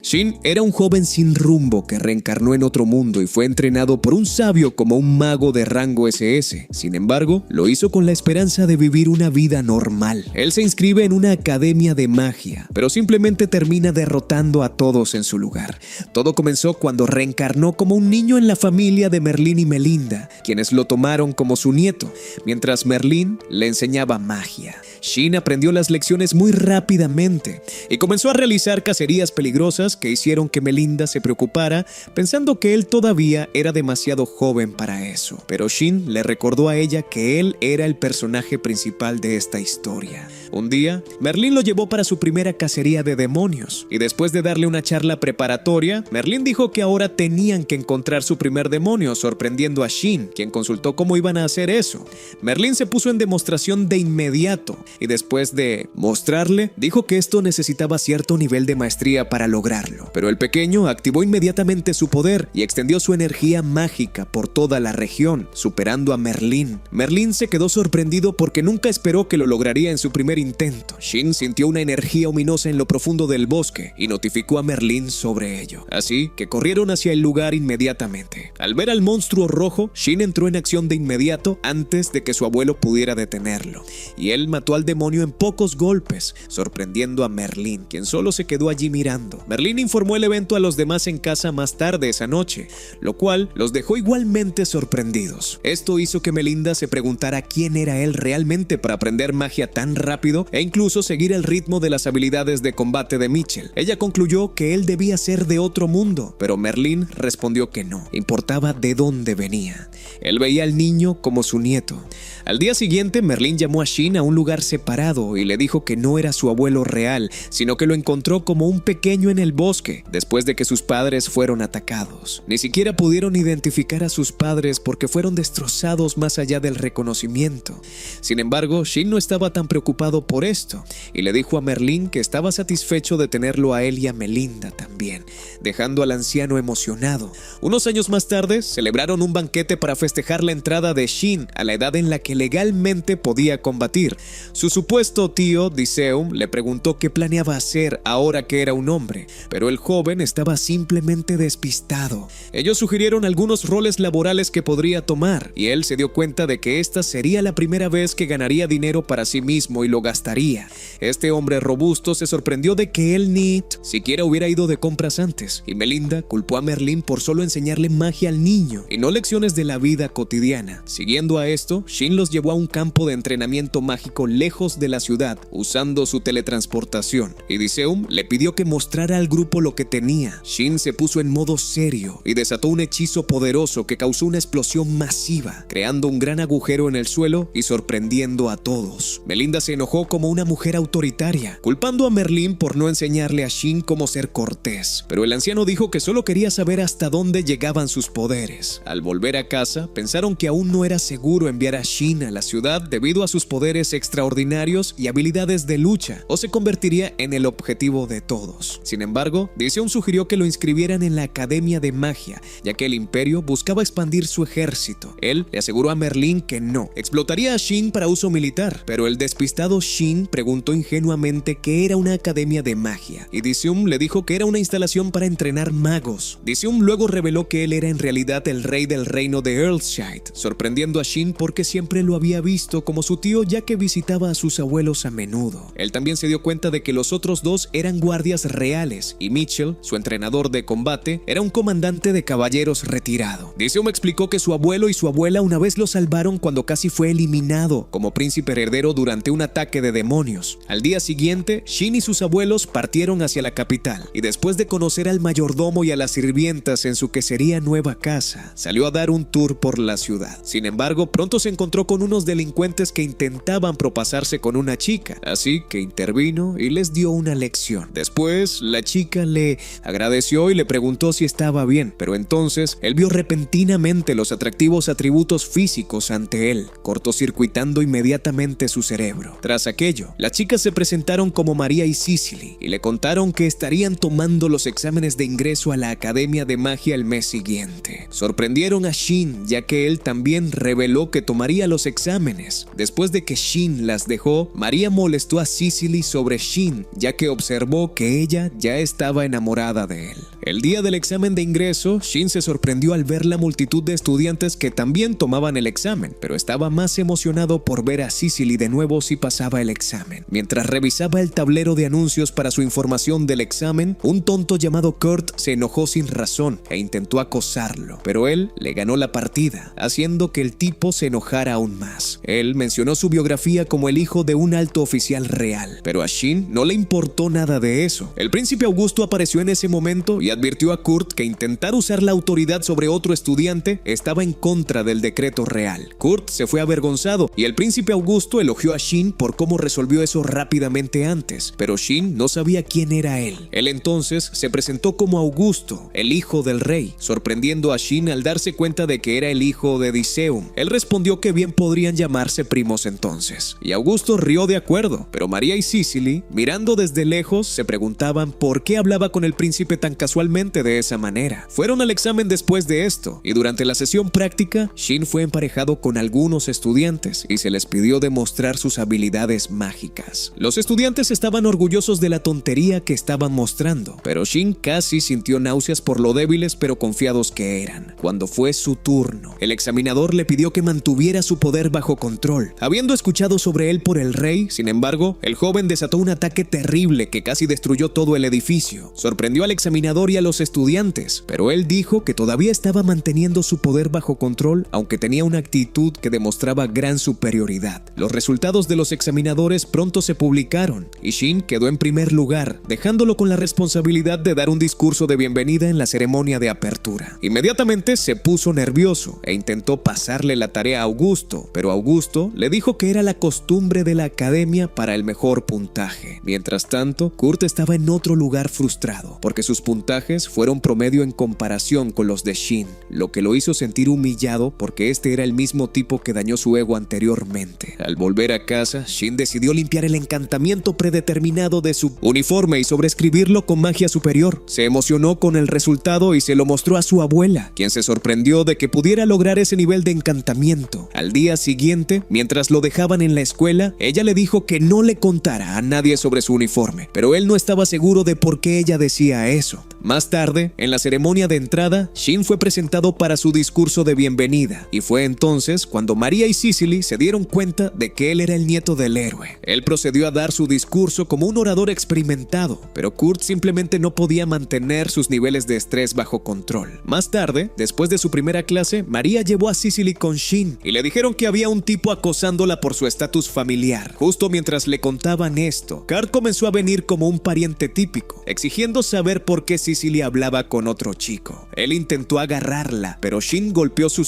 Shin era un joven sin rumbo que reencarnó en otro mundo y fue entrenado por un sabio como un mago de rango SS. Sin embargo, lo hizo con la esperanza de vivir una vida normal. Él se inscribe en una academia de magia, pero simplemente termina derrotando a todos en su lugar. Todo comenzó cuando reencarnó como un niño en la familia de Merlín y Melinda, quienes lo tomaron como su nieto, mientras Merlín le enseñaba magia. Shin aprendió las lecciones muy rápidamente y comenzó a realizar cacerías peligrosas que hicieron que Melinda se preocupara, pensando que él todavía era demasiado joven para eso. Pero Shin le recordó a ella que él era el personaje principal de esta historia. Un día, Merlín lo llevó para su primera cacería de demonios, y después de darle una charla preparatoria, Merlín dijo que ahora tenían que encontrar su primer demonio, sorprendiendo a Shin, quien consultó cómo iban a hacer eso. Merlín se puso en demostración de inmediato, y después de mostrarle, dijo que esto necesitaba cierto nivel de maestría para lograrlo. Pero el pequeño activó inmediatamente su poder y extendió su energía mágica por toda la región, superando a Merlín. Merlín se quedó sorprendido porque nunca esperó que lo lograría en su primer intento. Shin sintió una energía ominosa en lo profundo del bosque y notificó a Merlín sobre ello. Así que corrieron hacia el lugar inmediatamente. Al ver al monstruo rojo, Shin entró en acción de inmediato antes de que su abuelo pudiera detenerlo, y él mató al demonio en pocos golpes, sorprendiendo a Merlín, quien solo se quedó allí mirando. Merlín informó el evento a los demás en casa más tarde esa noche, lo cual los dejó igualmente sorprendidos. Esto hizo que Melinda se preguntara quién era él realmente para aprender magia tan rápido e incluso seguir el ritmo de las habilidades de combate de Mitchell. Ella concluyó que él debía ser de otro mundo, pero Merlín respondió que no, importaba de dónde venía. Él veía al niño como su nieto. Al día siguiente, Merlín llamó a Shin a un lugar separado y le dijo que no era su abuelo real, sino que lo encontró como un pequeño en el bosque, después de que sus padres fueron atacados. Ni siquiera pudieron identificar a sus padres porque fueron destrozados más allá del reconocimiento. Sin embargo, Shin no estaba tan preocupado por esto y le dijo a Merlín que estaba satisfecho de tenerlo a él y a Melinda también, dejando al anciano emocionado. Unos años más tarde, celebraron un banquete para festejar la entrada de Shin a la edad en la que legalmente podía combatir. Su supuesto tío, Diseum, le preguntó qué planeaba hacer ahora que era un hombre, pero el joven estaba simplemente despistado. Ellos sugirieron algunos roles laborales que podría tomar, y él se dio cuenta de que esta sería la primera vez que ganaría dinero para sí mismo y lo gastaría. Este hombre robusto se sorprendió de que él ni siquiera hubiera ido de compras antes, y Melinda culpó a Merlín por solo enseñarle magia al niño y no lecciones de la vida cotidiana. Siguiendo a esto, Shin los llevó a un campo de entrenamiento mágico lejos de la ciudad, usando su teletransportación, y Diseum le pidió que mostrara al grupo lo que tenía. Shin se puso en modo serio y desató un hechizo poderoso que causó una explosión masiva, creando un gran agujero en el suelo y sorprendiendo a todos. Melinda se enojó como una mujer autoritaria, culpando a Merlín por no enseñarle a Shin cómo ser cortés, pero el anciano dijo que solo quería saber hasta dónde llegaban sus poderes. Al volver a casa, pensaron que aún no era seguro enviar a Shin a la ciudad debido a sus poderes extraordinarios y habilidades de lucha, o se convertiría en el objetivo de todos. Sin embargo, Diseum sugirió que lo inscribieran en la Academia de Magia, ya que el Imperio buscaba expandir su ejército. Él le aseguró a Merlín que no, explotaría a Shin para uso militar, pero el despistado Shin preguntó ingenuamente qué era una academia de magia, y Diseum le dijo que era una instalación para entrenar magos. Diseum luego reveló que él era en realidad el rey del reino de Earlshire, sorprendiendo a Shin porque siempre lo había visto como su tío, ya que visitaba a sus abuelos a menudo. Él también se dio cuenta de que los otros dos eran guardias reales, y Mitchell, su entrenador de combate, era un comandante de caballeros retirado. Diseum explicó que su abuelo y su abuela una vez lo salvaron cuando casi fue eliminado como príncipe heredero durante un ataque de demonios. Al día siguiente, Shin y sus abuelos partieron hacia la capital, y después de conocer al mayordomo y a las sirvientas en su que sería nueva casa, salió a dar un tour por la ciudad. Sin embargo, pronto se encontró con unos delincuentes que intentaban propasarse con una chica, así que intervino y les dio una lección. Después, la chica le agradeció y le preguntó si estaba bien, pero entonces él vio repentinamente los atractivos atributos físicos ante él, cortocircuitando inmediatamente su cerebro. Tras aquello, las chicas se presentaron como María y Cicely y le contaron que estarían tomando realizando los exámenes de ingreso a la Academia de Magia el mes siguiente. Sorprendieron a Shin, ya que él también reveló que tomaría los exámenes. Después de que Shin las dejó, María molestó a Cicely sobre Shin, ya que observó que ella ya estaba enamorada de él. El día del examen de ingreso, Shin se sorprendió al ver la multitud de estudiantes que también tomaban el examen, pero estaba más emocionado por ver a Cicely de nuevo si pasaba el examen. Mientras revisaba el tablero de anuncios para su información del examen, un tonto llamado Kurt se enojó sin razón e intentó acosarlo, pero él le ganó la partida, haciendo que el tipo se enojara aún más. Él mencionó su biografía como el hijo de un alto oficial real, pero a Shin no le importó nada de eso. El príncipe Augusto apareció en ese momento y advirtió a Kurt que intentar usar la autoridad sobre otro estudiante estaba en contra del decreto real. Kurt se fue avergonzado y el príncipe Augusto elogió a Shin por cómo resolvió eso rápidamente antes, pero Shin no sabía quién era él. Él entonces se presentó como Augusto, el hijo del rey, sorprendiendo a Shin al darse cuenta de que era el hijo de Diceum. Él respondió que bien podrían llamarse primos entonces, y Augusto rió de acuerdo, pero María y Cicely, mirando desde lejos, se preguntaban por qué hablaba con el príncipe tan casualmente de esa manera. Fueron al examen después de esto, y durante la sesión práctica, Shin fue emparejado con algunos estudiantes y se les pidió demostrar sus habilidades mágicas. Los estudiantes estaban orgullosos de la tontería que estaban mostrando, pero Shin casi sintió náuseas por lo débiles pero confiados que eran. Cuando fue su turno, el examinador le pidió que mantuviera su poder bajo control. Habiendo escuchado sobre él por el rey, sin embargo, el joven desató un ataque terrible que casi destruyó todo el edificio. Sorprendió al examinador y a los estudiantes, pero él dijo que todavía estaba manteniendo su poder bajo control, aunque tenía una actitud que demostraba gran superioridad. Los resultados de los examinadores pronto se publicaron y Shin quedó en primer lugar, dejándolo con la responsabilidad de dar un discurso de bienvenida en la ceremonia de apertura. Inmediatamente se puso nervioso e intentó pasarle la tarea a Augusto, pero Augusto le dijo que era la costumbre de la academia para el mejor puntaje. Mientras tanto, Kurt estaba en otro lugar frustrado, porque sus puntajes fueron promedio en comparación con los de Shin, lo que lo hizo sentir humillado porque este era el mismo tipo que dañó su ego anteriormente. Al volver a casa, Shin decidió limpiar el encantamiento predeterminado de su uniforme y sobreescribirlo con magia superior. Se emocionó con el resultado y se lo mostró a su abuela, quien se sorprendió de que pudiera lograr ese nivel de encantamiento. Al día siguiente, mientras lo dejaban en la escuela, ella le dijo que no le contara a nadie sobre su uniforme, pero él no estaba seguro de por qué ella decía eso. Más tarde, en la ceremonia de entrada, Shin fue presentado para su discurso de bienvenida, y fue entonces cuando María y Cicely se dieron cuenta de que él era el nieto del héroe. Él procedió a dar su discurso como un orador experimentado, pero Kurt simplemente no podía mantener sus niveles de estrés bajo control. Más tarde, después de su primera clase, María llevó a Cicely con Shin y le dijeron que había un tipo acosándola por su estatus familiar. Justo mientras le contaban esto, Kurt comenzó a venir como un pariente típico, exigiendo saber por qué Cicely hablaba con otro chico. Él intentó agarrarla, pero Shin golpeó su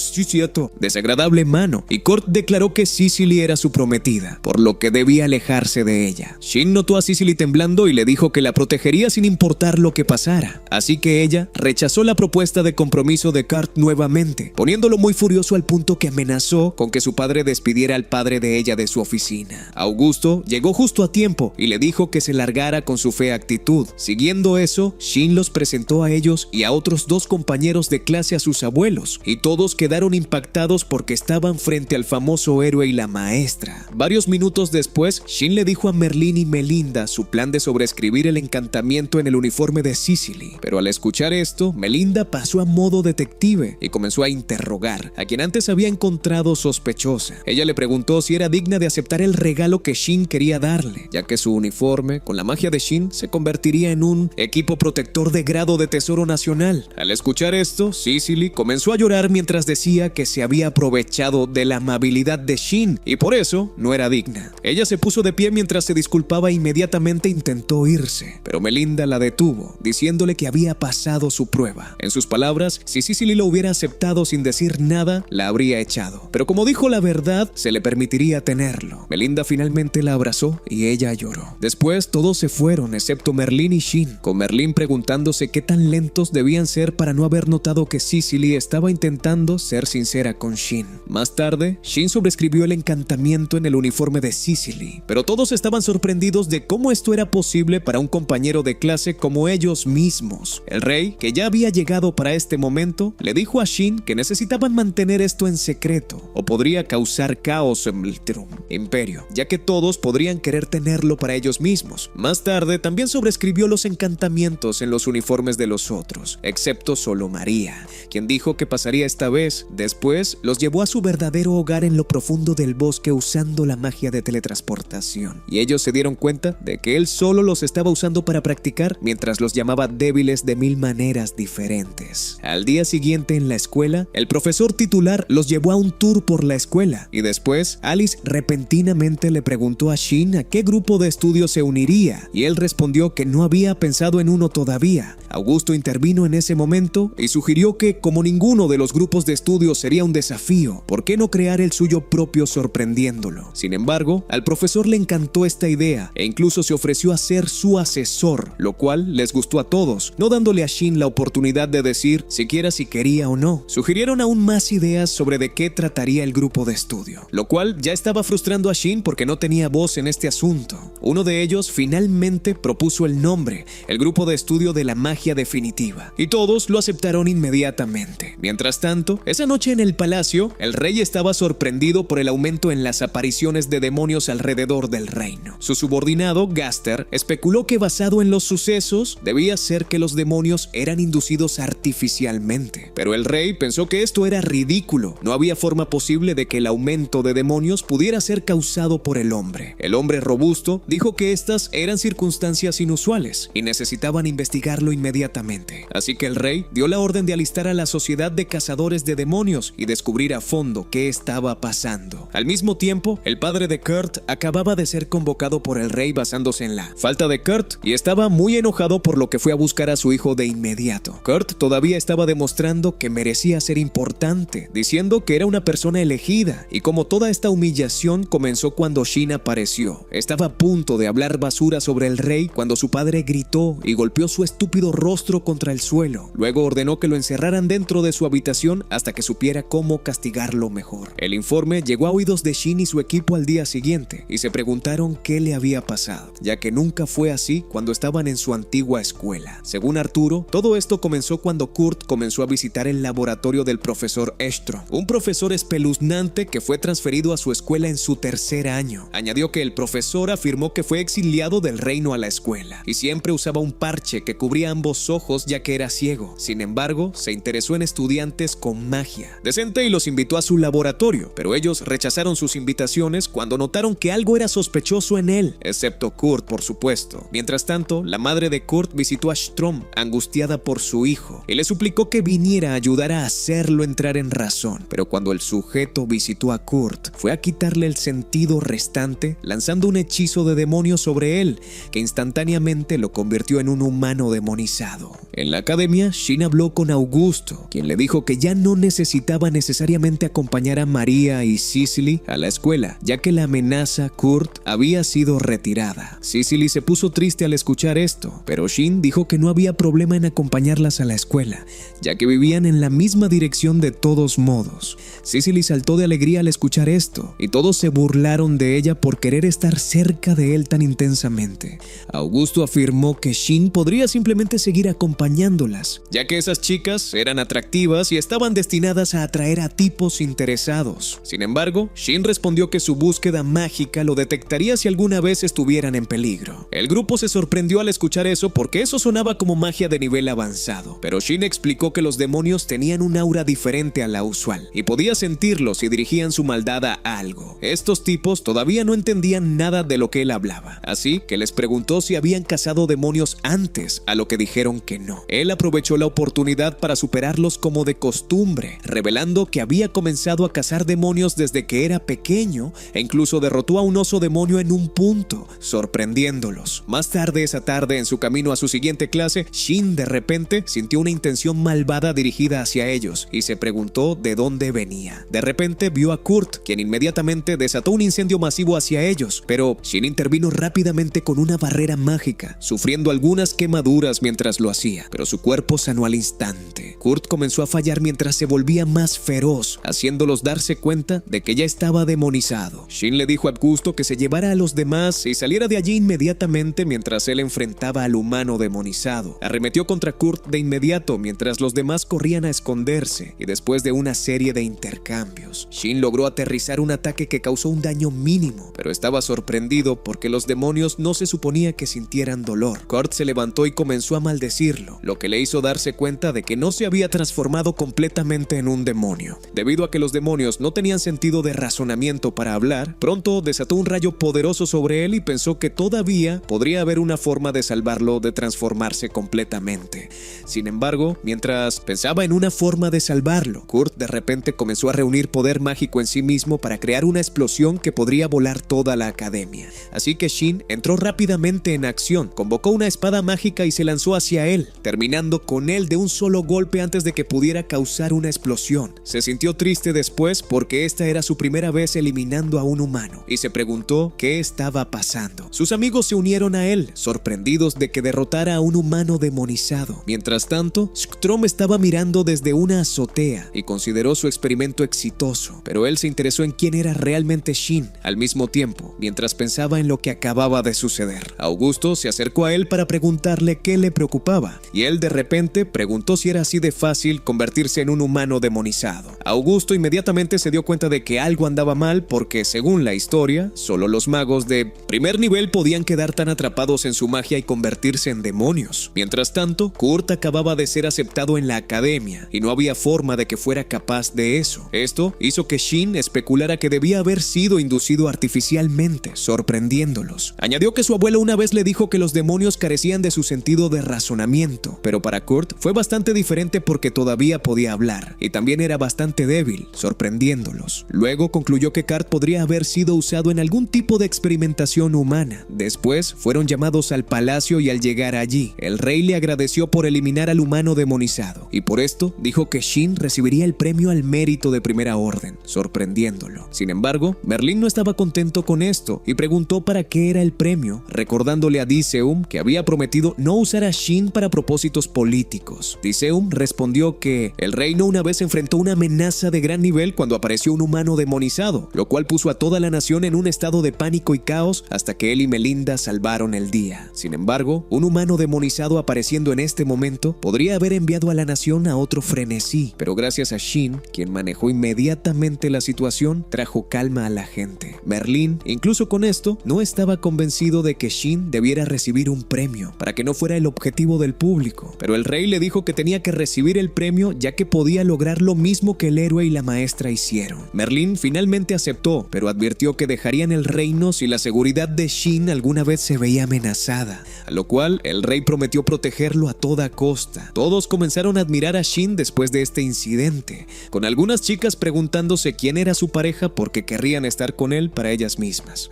desagradable mano y Kurt declaró que Cicely era su prometida, por lo que debía alejarse de ella. Shin notó a Cicely temblando y le dijo que la protegería sin importar lo que pasara, así que ella rechazó la propuesta de compromiso de Kurt nuevamente, poniéndolo muy furioso al punto que amenazó con que su padre despidiera al padre de ella de su oficina. Augusto llegó justo a tiempo y le dijo que se largara con su fea actitud. Siguiendo eso, Shin los presentó a ellos y a otros dos compañeros de clase a sus abuelos, y todos quedaron impactados porque estaban frente al famoso héroe y la maestra. Varios minutos después, Shin le dijo a Merlín y Melinda su plan de sobreescribir el encantamiento en el uniforme de Cicely, pero al escuchar esto, Melinda pasó a modo detective y comenzó a interrogar a quien antes había encontrado sospechosa. Ella le preguntó si era digna de aceptar el regalo que Shin quería darle, ya que su uniforme, con la magia de Shin, se convertiría en un equipo protector de grado de tesoro nacional. Al escuchar esto, Cicely comenzó a llorar mientras decía que se había aprovechado de la amabilidad de Shin y por eso no era digna. Ella se puso de pie mientras se disculpaba e inmediatamente intentó irse, pero Melinda la detuvo, diciéndole que había pasado su prueba. En sus palabras, si Cicely lo hubiera aceptado sin decir nada, la habría echado, pero como dijo la verdad, se le permitiría tenerlo. Melinda finalmente la abrazó y ella lloró. Después todos se fueron excepto Merlín y Shin, con Merlín preguntándose preguntándose qué tan lentos debían ser para no haber notado que Cicely estaba intentando ser sincera con Shin. Más tarde, Shin sobreescribió el encantamiento en el uniforme de Cicely, pero todos estaban sorprendidos de cómo esto era posible para un compañero de clase como ellos mismos. El rey, que ya había llegado para este momento, le dijo a Shin que necesitaban mantener esto en secreto o podría causar caos en el imperio, ya que todos podrían querer tenerlo para ellos mismos. Más tarde también sobreescribió los encantamientos en los uniformes de los otros, excepto solo María, quien dijo que pasaría esta vez. Después los llevó a su verdadero hogar en lo profundo del bosque usando la magia de teletransportación, y ellos se dieron cuenta de que él solo los estaba usando para practicar mientras los llamaba débiles de 1000 maneras diferentes. Al día siguiente en la escuela, el profesor titular los llevó a un tour por la escuela y después Alice repentinamente le preguntó a Shin a qué grupo de estudio se uniría y él respondió que no había pensado en uno todavía. Augusto intervino en ese momento y sugirió que, como ninguno de los grupos de estudio sería un desafío, ¿por qué no crear el suyo propio sorprendiéndolo? Sin embargo, al profesor le encantó esta idea e incluso se ofreció a ser su asesor, lo cual les gustó a todos, no dándole a Shin la oportunidad de decir siquiera si quería o no. Sugirieron aún más ideas sobre de qué trataría el grupo de estudio, lo cual ya estaba frustrando a Shin porque no tenía voz en este asunto. Uno de ellos finalmente propuso el nombre, el grupo de estudio de la magia definitiva, y todos lo aceptaron inmediatamente. Mientras tanto, esa noche en el palacio, el rey estaba sorprendido por el aumento en las apariciones de demonios alrededor del reino. Su subordinado, Gaster, especuló que basado en los sucesos, debía ser que los demonios eran inducidos artificialmente, pero el rey pensó que esto era ridículo. No había forma posible de que el aumento de demonios pudiera ser causado por el hombre. El hombre robusto dijo que estas eran circunstancias inusuales y necesitaban investigarlo inmediatamente. Así que el rey dio la orden de alistar a la sociedad de cazadores de demonios y descubrir a fondo qué estaba pasando. Al mismo tiempo, el padre de Kurt acababa de ser convocado por el rey basándose en la falta de Kurt y estaba muy enojado por lo que fue a buscar a su hijo de inmediato. Kurt todavía estaba demostrando que merecía ser importante, diciendo que era una persona elegida, y como toda esta humillación comenzó cuando Shin apareció. Estaba a punto de hablar basura sobre el rey cuando su padre gritó y golpeó su estúpido rostro contra el suelo. Luego ordenó que lo encerraran dentro de su habitación hasta que supiera cómo castigarlo mejor. El informe llegó a oídos de Shin y su equipo al día siguiente y se preguntaron qué le había pasado, ya que nunca fue así cuando estaban en su antigua escuela. Según Arturo, todo esto comenzó cuando Kurt comenzó a visitar el laboratorio del profesor Estro, un profesor espeluznante que fue transferido a su escuela en su tercer año. Añadió que el profesor afirmó que fue exiliado del reino a la escuela y siempre usaba un parche que cubría ambos ojos ya que era ciego. Sin embargo, se interesó en estudiantes con magia decente y los invitó a su laboratorio, pero ellos rechazaron sus invitaciones cuando notaron que algo era sospechoso en él, excepto Kurt, por supuesto. Mientras tanto, la madre de Kurt visitó a Strom, angustiada por su hijo, y le suplicó que viniera a ayudar a hacerlo entrar en razón. Pero cuando el sujeto visitó a Kurt, fue a quitarle el sentido restante, lanzando un hechizo de demonio sobre él, que instantáneamente lo convirtió en un humano demonizado. En la academia, Shin habló con Augusto, quien le dijo que ya no necesitaba necesariamente acompañar a María y Cicely a la escuela, ya que la amenaza Kurt había sido retirada. Cicely se puso triste al escuchar esto, pero Shin dijo que no había problema en acompañarlas a la escuela, ya que vivían en la misma dirección de todos modos. Cicely saltó de alegría al escuchar esto, y todos se burlaron de ella por querer estar cerca de él tan intensamente. Augusto afirmó que Shin podría simplemente seguir acompañándolas, ya que esas chicas eran atractivas y estaban destinadas a atraer a tipos interesados. Sin embargo, Shin respondió que su búsqueda mágica lo detectaría si alguna vez estuvieran en peligro. El grupo se sorprendió al escuchar eso porque eso sonaba como magia de nivel avanzado, pero Shin explicó que los demonios tenían un aura diferente a la usual y podía sentirlos si dirigían su maldad a algo. Estos tipos todavía no entendían nada de lo que él hablaba, así que les preguntó si habían cazado demonios antes, a lo que dijeron que no. Él aprovechó la oportunidad para superarlos como de costumbre, revelando que había comenzado a cazar demonios desde que era pequeño e incluso derrotó a un oso demonio en un punto, sorprendiéndolos. Más tarde esa tarde, en su camino a su siguiente clase, Shin de repente sintió una intención malvada dirigida hacia ellos y se preguntó de dónde venía. De repente vio a Kurt, quien inmediatamente desató un incendio masivo hacia ellos, pero Shin intervino rápidamente con una barrera mágica, sufriendo algunas quemaduras mientras lo hacía, pero su cuerpo sanó al instante. Kurt comenzó a fallar mientras se volvía más feroz, haciéndolos darse cuenta de que ya estaba demonizado. Shin le dijo a Augusto que se llevara a los demás y saliera de allí inmediatamente mientras él enfrentaba al humano demonizado. Arremetió contra Kurt de inmediato mientras los demás corrían a esconderse, y después de una serie de intercambios, Shin logró aterrizar un ataque que causó un daño mínimo, pero estaba sorprendido porque los demonios no se suponía que sintieran dolor. Kurt se levantó y comenzó a maldecirlo, lo que le hizo darse cuenta de que no se había transformado completamente en un demonio. Debido a que los demonios no tenían sentido de razonamiento para hablar, pronto desató un rayo poderoso sobre él y pensó que todavía podría haber una forma de salvarlo de transformarse completamente. Sin embargo, mientras pensaba en una forma de salvarlo, Kurt de repente comenzó a reunir poder mágico en sí mismo para crear una explosión que podría volar toda la academia. Así que Shin entró rápidamente en acción, convocó una espada mágica y se lanzó hacia él, terminando con él de un solo golpe antes de que pudiera causar una explosión. Se sintió triste después porque esta era su primera vez eliminando a un humano y se preguntó qué estaba pasando. Sus amigos se unieron a él, sorprendidos de que derrotara a un humano demonizado. Mientras tanto, Strom estaba mirando desde una azotea y consideró su experimento exitoso, pero él se interesó en quién era realmente Shin al mismo tiempo, mientras pensaba en lo que acababa de suceder. Augusto se acercó a él para preguntarle qué le preocupaba, y él de repente preguntó si era así de fácil convertirse en un humano demonizado. Augusto inmediatamente se dio cuenta de que algo andaba mal porque, según la historia, solo los magos de primer nivel podían quedar tan atrapados en su magia y convertirse en demonios. Mientras tanto, Kurt acababa de ser aceptado en la academia y no había forma de que fuera capaz de eso. Esto hizo que Shin especulara que debía haber sido inducido artificialmente, sorprendiéndolos. Añadió que su abuelo una vez le dijo que los demonios carecían de su sentido de razonamiento, pero para Kurt fue bastante diferente porque todavía podía hablar y también era bastante débil, sorprendiéndolos. Luego concluyó que Kurt podría haber sido usado en algún tipo de experimentación humana. Después fueron llamados al palacio y al llegar allí, el rey le agradeció por eliminar al humano demonizado y por esto dijo que Shin recibiría el premio al mérito de primera orden, sorprendiéndolo. Sin embargo, Merlín no estaba contento con esto y preguntó para qué era el premio, recordándole a Diseum que había prometido no usar a Shin para propósitos políticos. Diseum respondió que el reino una vez enfrentó una amenaza de gran nivel cuando apareció un humano demonizado, lo cual puso a toda la nación en un estado de pánico y caos hasta que él y Melinda salvaron el día. Sin embargo, un humano demonizado apareciendo en este momento podría haber enviado a la nación a otro frenesí, pero gracias a Shin, quien manejó inmediatamente la situación, trajo calma a la gente. Merlín, incluso con esto, no estaba convencido de que Shin debiera recibir un premio, para que no fuera el objetivo del público, pero el rey le dijo que tenía que recibir el premio ya que podía lograr lo mismo que el héroe y la maestra hicieron. Merlín finalmente aceptó, pero advirtió que dejarían el reino si la seguridad de Shin alguna vez se veía amenazada, a lo cual el rey prometió protegerlo a toda costa. Todos comenzaron a admirar a Shin después de este incidente, con algunas chicas preguntándose quién era su pareja porque querrían estar con él para ellas mismas.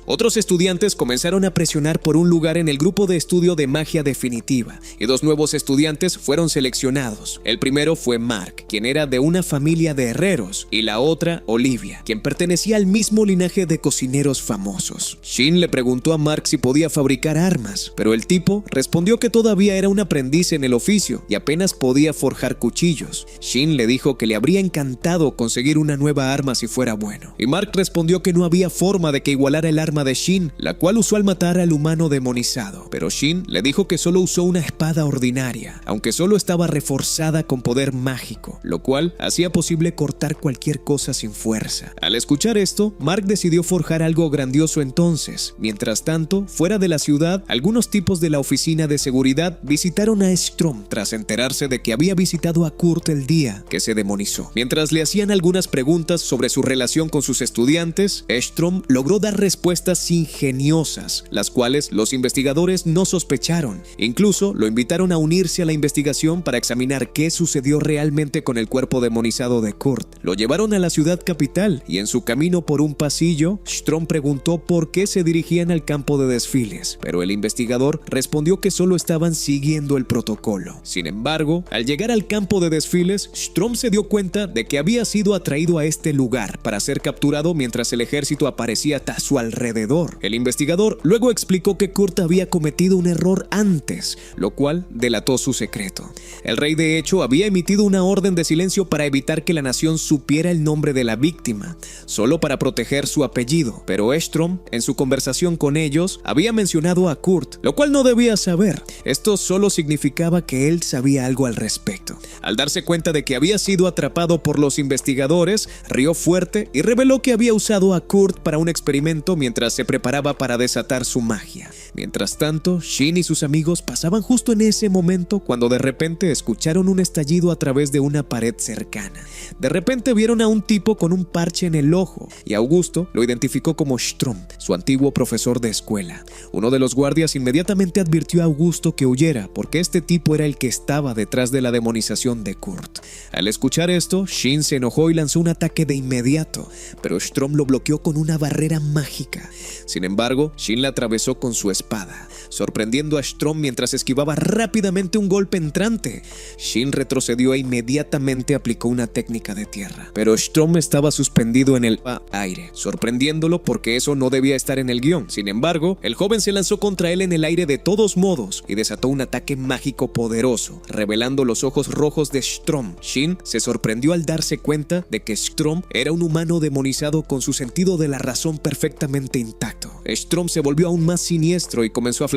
Otros estudiantes comenzaron a presionar por un lugar en el grupo de estudio de magia definitiva, y dos nuevos estudiantes fueron seleccionados. El primero fue Mark, quien era de una familia de herreros, y la otra, Olivia, quien pertenecía al mismo linaje de cocineros famosos. Shin le preguntó a Mark si podía fabricar armas, pero el tipo respondió que todavía era un aprendiz en el oficio y apenas podía forjar cuchillos. Shin le dijo que le habría encantado conseguir una nueva arma si fuera bueno, y Mark respondió que no había forma de que igualara el arma de Shin, la cual usó al matar al humano demonizado, pero Shin le dijo que solo usó una espada ordinaria, aunque solo estaba reforzada con poder mágico, lo cual hacía posible cortar cualquier cosa sin fuerza. Al escuchar esto, Mark decidió forjar algo grandioso entonces. Mientras tanto, fuera de la ciudad, algunos tipos de la oficina de seguridad visitaron a Strom tras enterarse de que había visitado a Kurt el día que se demonizó. Mientras le hacían algunas preguntas sobre su relación con sus estudiantes, Strom logró dar respuestas ingeniosas, las cuales los investigadores no sospecharon. Incluso lo invitaron a unirse a la investigación para examinar qué sucedió realmente con el cuerpo demonizado de Kurt. Lo llevaron a la ciudad capital y en su camino por un pasillo, Strom preguntó por qué se dirigían al campo de desfiles, pero el investigador respondió que solo estaban siguiendo el protocolo. Sin embargo, al llegar al campo de desfiles, Strom se dio cuenta de que había sido atraído a este lugar para ser capturado mientras el ejército aparecía a su alrededor. El investigador luego explicó que Kurt había cometido un error antes antes, lo cual delató su secreto. El rey de hecho había emitido una orden de silencio para evitar que la nación supiera el nombre de la víctima, solo para proteger su apellido, pero Estrom, en su conversación con ellos, había mencionado a Kurt, lo cual no debía saber. Esto solo significaba que él sabía algo al respecto. Al darse cuenta de que había sido atrapado por los investigadores, rió fuerte y reveló que había usado a Kurt para un experimento mientras se preparaba para desatar su magia. Mientras tanto, Shin y sus amigos pasaban justo en ese momento cuando de repente escucharon un estallido a través de una pared cercana. De repente vieron a un tipo con un parche en el ojo y Augusto lo identificó como Strom, su antiguo profesor de escuela. Uno de los guardias inmediatamente advirtió a Augusto que huyera porque este tipo era el que estaba detrás de la demonización de Kurt. Al escuchar esto, Shin se enojó y lanzó un ataque de inmediato, pero Strom lo bloqueó con una barrera mágica. Sin embargo, Shin la atravesó con su espada, sorprendiendo a Strom mientras esquivaba rápidamente un golpe entrante. Shin retrocedió e inmediatamente aplicó una técnica de tierra, pero Strom estaba suspendido en el aire, sorprendiéndolo porque eso no debía estar en el guión. Sin embargo, el joven se lanzó contra él en el aire de todos modos y desató un ataque mágico poderoso, revelando los ojos rojos de Strom. Shin se sorprendió al darse cuenta de que Strom era un humano demonizado con su sentido de la razón perfectamente intacto. Strom se volvió aún más siniestro y comenzó a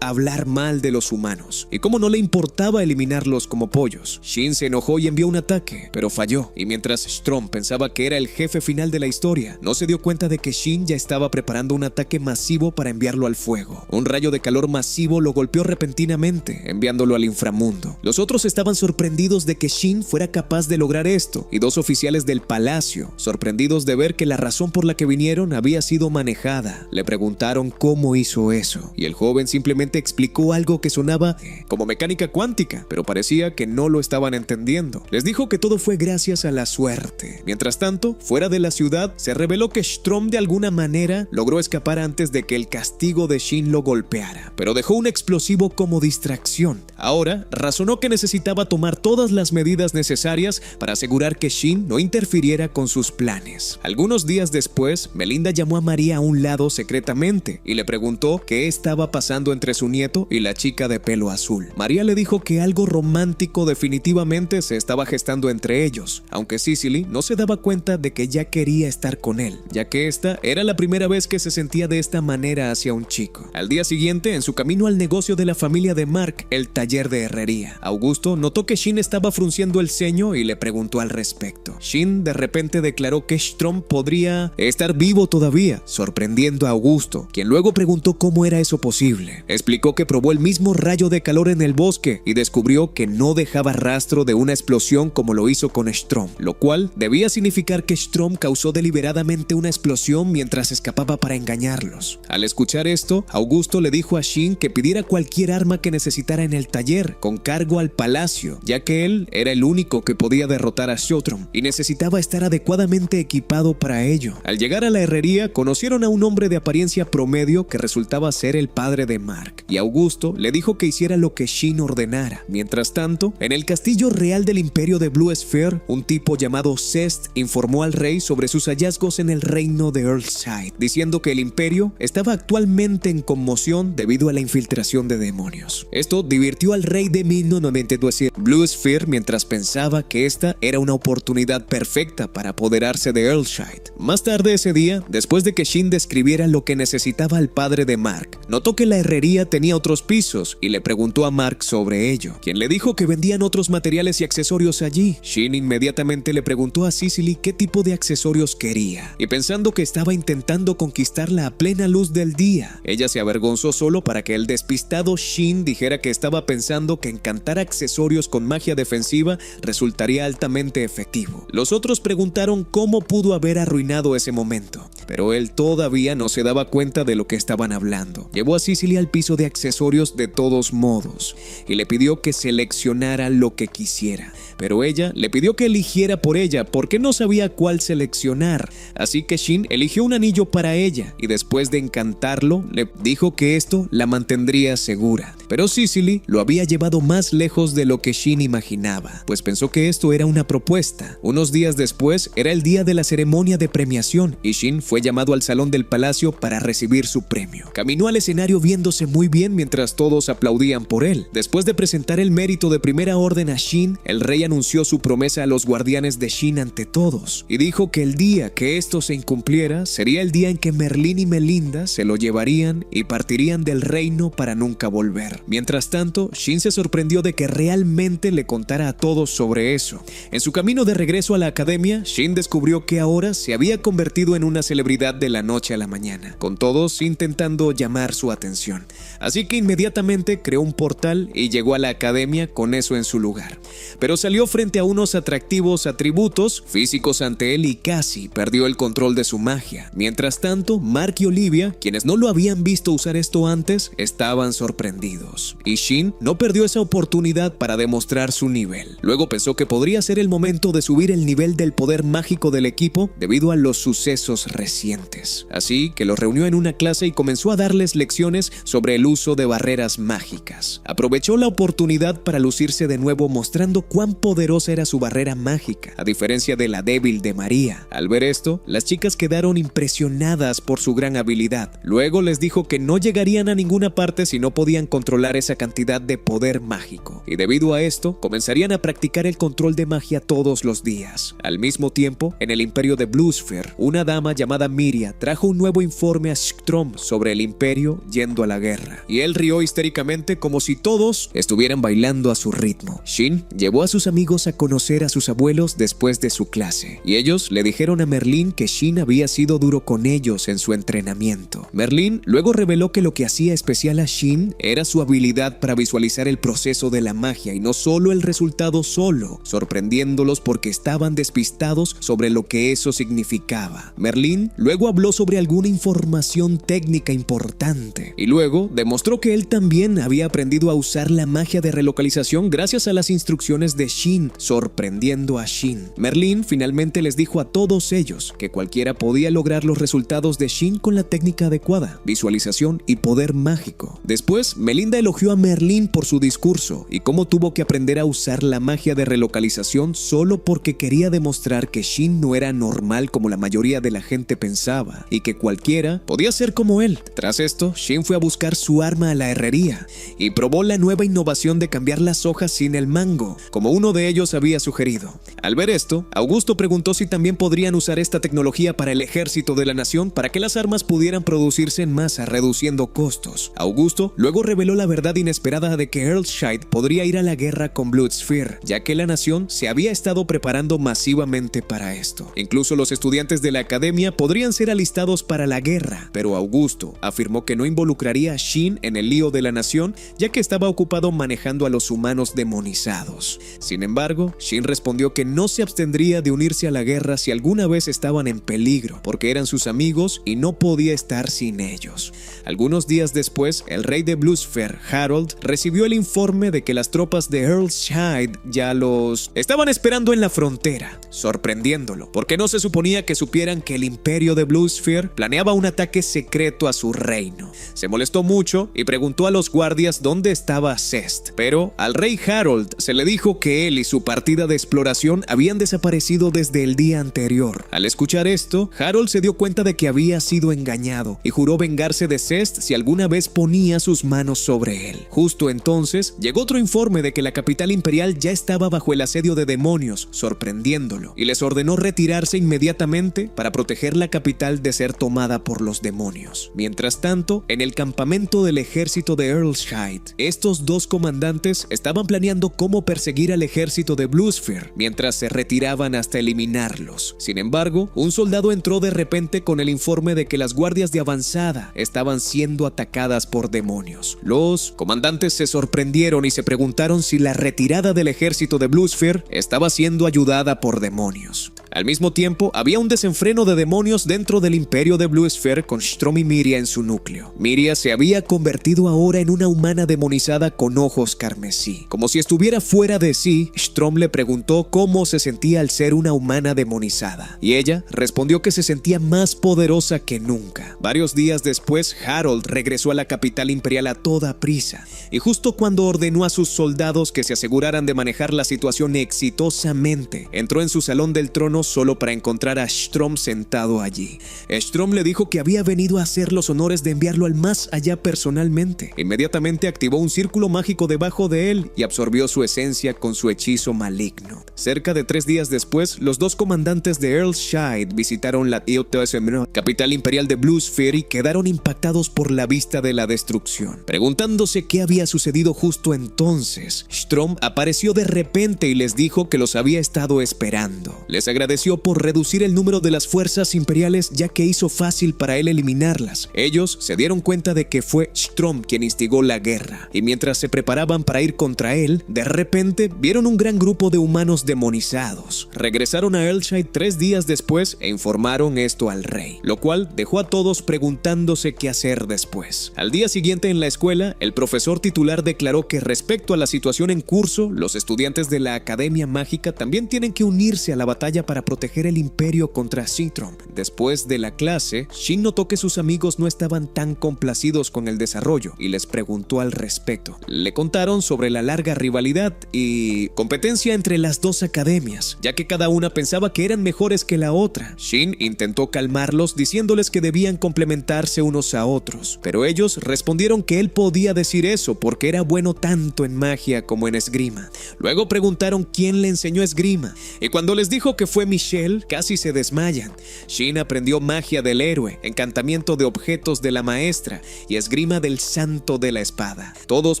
hablar mal de los humanos. Y como no le importaba eliminarlos como pollos, Shin se enojó y envió un ataque, pero falló. Y mientras Strom pensaba que era el jefe final de la historia, no se dio cuenta de que Shin ya estaba preparando un ataque masivo para enviarlo al fuego. Un rayo de calor masivo lo golpeó repentinamente, enviándolo al inframundo. Los otros estaban sorprendidos de que Shin fuera capaz de lograr esto, y dos oficiales del palacio, sorprendidos de ver que la razón por la que vinieron había sido manejada, le preguntaron cómo hizo eso, y el joven simplemente explicó algo que sonaba como mecánica cuántica, pero parecía que no lo estaban entendiendo. Les dijo que todo fue gracias a la suerte. Mientras tanto, fuera de la ciudad, se reveló que Strom de alguna manera logró escapar antes de que el castigo de Shin lo golpeara, pero dejó un explosivo como distracción. Ahora, razonó que necesitaba tomar todas las medidas necesarias para asegurar que Shin no interfiriera con sus planes. Algunos días después, Melinda llamó a María a un lado secretamente y le preguntó qué estaba pasando entre su nieto y la chica de pelo azul. María le dijo que algo romántico definitivamente se estaba gestando entre ellos, aunque Cicely no se daba cuenta de que ya quería estar con él, ya que esta era la primera vez que se sentía de esta manera hacia un chico. Al día siguiente, en su camino al negocio de la familia de Mark, el taller de herrería, Augusto notó que Shin estaba frunciendo el ceño y le preguntó al respecto. Shin de repente declaró que Strom podría estar vivo todavía, sorprendiendo a Augusto, quien luego preguntó cómo era eso posible. Explicó que probó el mismo rayo de calor en el bosque y descubrió que no dejaba rastro de una explosión como lo hizo con Strom, lo cual debía significar que Strom causó deliberadamente una explosión mientras escapaba para engañarlos. Al escuchar esto, Augusto le dijo a Shin que pidiera cualquier arma que necesitara en el taller, con cargo al palacio, ya que él era el único que podía derrotar a Strom y necesitaba estar adecuadamente equipado para ello. Al llegar a la herrería, conocieron a un hombre de apariencia promedio que resultaba ser el padre de Mark, y Augusto le dijo que hiciera lo que Shin ordenara. Mientras tanto, en el castillo real del imperio de Blue Sphere, un tipo llamado Zest informó al rey sobre sus hallazgos en el reino de Earthside, diciendo que el imperio estaba actualmente en conmoción debido a la infiltración de demonios. Esto divirtió al rey de 1992 Blue Sphere mientras pensaba que esta era una oportunidad perfecta para apoderarse de Earthside. Más tarde ese día, después de que Shin describiera lo que necesitaba al padre de Mark, notó que la herrería tenía otros pisos y le preguntó a Mark sobre ello, quien le dijo que vendían otros materiales y accesorios allí. Shin inmediatamente le preguntó a Cicely qué tipo de accesorios quería, y pensando que estaba intentando conquistarla a plena luz del día, ella se avergonzó solo para que el despistado Shin dijera que estaba pensando que encantar accesorios con magia defensiva resultaría altamente efectivo. Los otros preguntaron cómo pudo haber arruinado ese momento, pero él todavía no se daba cuenta de lo que estaban hablando. Llevó a Cicely al piso de accesorios de todos modos y le pidió que seleccionara lo que quisiera, pero ella le pidió que eligiera por ella porque no sabía cuál seleccionar. Así que Shin eligió un anillo para ella y después de encantarlo le dijo que esto la mantendría segura. Pero Cicely lo había llevado más lejos de lo que Shin imaginaba, pues pensó que esto era una propuesta. Unos días después era el día de la ceremonia de premiación y Shin fue llamado al salón del palacio para recibir su premio. Caminó al escenario viéndose muy bien mientras todos aplaudían por él. Después de presentar el mérito de primera orden a Shin, el rey anunció su promesa a los guardianes de Shin ante todos y dijo que el día que esto se incumpliera sería el día en que Merlín y Melinda se lo llevarían y partirían del reino para nunca volver. Mientras tanto, Shin se sorprendió de que realmente le contara a todos sobre eso. En su camino de regreso a la academia, Shin descubrió que ahora se había convertido en una celebridad de la noche a la mañana, con todos intentando llamar su atención. Así que inmediatamente creó un portal y llegó a la academia con eso en su lugar. Pero salió frente a unos atractivos atributos físicos ante él y casi perdió el control de su magia. Mientras tanto, Mark y Olivia, quienes no lo habían visto usar esto antes, estaban sorprendidos. Y Shin no perdió esa oportunidad para demostrar su nivel. Luego pensó que podría ser el momento de subir el nivel del poder mágico del equipo debido a los sucesos recientes. Así que los reunió en una clase y comenzó a darles lecciones sobre el uso de barreras mágicas. Aprovechó la oportunidad para lucirse de nuevo mostrando cuán poderosa era su barrera mágica, a diferencia de la débil de María. Al ver esto, las chicas quedaron impresionadas por su gran habilidad. Luego les dijo que no llegarían a ninguna parte si no podían controlar esa cantidad de poder mágico. Y debido a esto, comenzarían a practicar el control de magia todos los días. Al mismo tiempo, en el imperio de Bluesphere, una dama llamada Miria trajo un nuevo informe a Strom sobre el imperio yendo a la guerra. Y él rió histéricamente como si todos estuvieran bailando a su ritmo. Shin llevó a sus amigos a conocer a sus abuelos después de su clase. Y ellos le dijeron a Merlín que Shin había sido duro con ellos en su entrenamiento. Merlín luego reveló que lo que hacía especial a Shin era su habilidad para visualizar el proceso de la magia y no solo el resultado solo, sorprendiéndolos porque estaban despistados sobre lo que eso significaba. Merlín luego habló sobre alguna información técnica importante y luego demostró que él también había aprendido a usar la magia de relocalización gracias a las instrucciones de Shin, sorprendiendo a Shin. Merlín finalmente les dijo a todos ellos que cualquiera podía lograr los resultados de Shin con la técnica adecuada, visualización y poder mágico. Después, Melinda elogió a Merlín por su discurso y cómo tuvo que aprender a usar la magia de relocalización solo porque quería demostrar que Shin no era normal como la mayoría de la gente pensaba y que cualquiera podía ser como él. Tras esto, Shin fue a buscar su arma a la herrería y probó la nueva innovación de cambiar las hojas sin el mango, como uno de ellos había sugerido. Al ver esto, Augusto preguntó si también podrían usar esta tecnología para el ejército de la nación para que las armas pudieran producirse en masa, reduciendo costos. Augusto luego reveló la verdad inesperada de que Earlshide podría ir a la guerra con Bloodsphere, ya que la nación se había estado preparando masivamente para esto. Incluso los estudiantes de la academia podrían ser alistados para la guerra, pero Augusto afirmó que no involucraría a Shin en el lío de la nación, ya que estaba ocupado manejando a los humanos demonizados. Sin embargo, Shin respondió que no se abstendría de unirse a la guerra si alguna vez estaban en peligro, porque eran sus amigos y no podía estar sin ellos. Algunos días después, el rey de Bluesphere, Harold, recibió el informe de que las tropas de Earlshide ya los estaban esperando en la frontera, sorprendiéndolo, porque no se suponía que supieran que el imperio de Bluesphere planeaba un ataque secreto a su reino. Se molestó mucho y preguntó a los guardias dónde estaba Zest, pero al rey Harold se le dijo que él y su partida de exploración habían desaparecido desde el día anterior. Al escuchar esto, Harold se dio cuenta de que había sido engañado y juró vengarse de Zest si alguna vez ponía sus manos sobre él. Justo entonces, llegó otro informe de que la capital imperial ya estaba bajo el asedio de demonios, sorprendiéndolo, y les ordenó retirarse inmediatamente para proteger la capital de ser tomada por los demonios. Mientras tanto, en el campamento del ejército de Earlshide, estos dos comandantes estaban planeando cómo perseguir al ejército de Bluesphere mientras se retiraban hasta eliminarlos. Sin embargo, un soldado entró de repente con el informe de que las guardias de avanzada estaban siendo atacadas por demonios. Los comandantes se sorprendieron y se preguntaron si la retirada del ejército de Bluesphere estaba siendo ayudada por demonios. Al mismo tiempo, había un desenfreno de demonios dentro del imperio de Bluesphere con Strom y Miria en su núcleo. Miria se había convertido ahora en una humana demonizada con ojos carmesí. Como si estuviera fuera de sí, Strom le preguntó cómo se sentía al ser una humana demonizada, y ella respondió que se sentía más poderosa que nunca. Varios días después, Harold regresó a la capital imperial a toda prisa, y justo cuando ordenó a sus soldados que se aseguraran de manejar la situación exitosamente, entró en su salón del trono trono solo para encontrar a Strom sentado allí. Strom le dijo que había venido a hacer los honores de enviarlo al más allá personalmente. Inmediatamente activó un círculo mágico debajo de él y absorbió su esencia con su hechizo maligno. Cerca de 3 días después, los dos comandantes de Earlshire visitaron la Eöthermno, capital imperial de Bluesphere, y quedaron impactados por la vista de la destrucción. Preguntándose qué había sucedido justo entonces, Strom apareció de repente y les dijo que los había estado esperando. Les agradeció por reducir el número de las fuerzas imperiales, ya que hizo fácil para él eliminarlas. Ellos se dieron cuenta de que fue Strom quien instigó la guerra, y mientras se preparaban para ir contra él, de repente vieron un gran grupo de humanos demonizados. Regresaron a Earlshire 3 días después e informaron esto al rey, lo cual dejó a todos preguntándose qué hacer después. Al día siguiente en la escuela, el profesor titular declaró que respecto a la situación en curso, los estudiantes de la Academia Mágica también tienen que unirse a la batalla para proteger el imperio contra Sintrom. Después de la clase, Shin notó que sus amigos no estaban tan complacidos con el desarrollo y les preguntó al respecto. Le contaron sobre la larga rivalidad y competencia entre las dos academias, ya que cada una pensaba que eran mejores que la otra. Shin intentó calmarlos diciéndoles que debían complementarse unos a otros, pero ellos respondieron que él podía decir eso porque era bueno tanto en magia como en esgrima. Luego preguntaron quién le enseñó esgrima, y cuando les dijo que fue Michelle, casi se desmayan. Shin aprendió magia del héroe, encantamiento de objetos de la maestra y esgrima del santo de la espada. Todos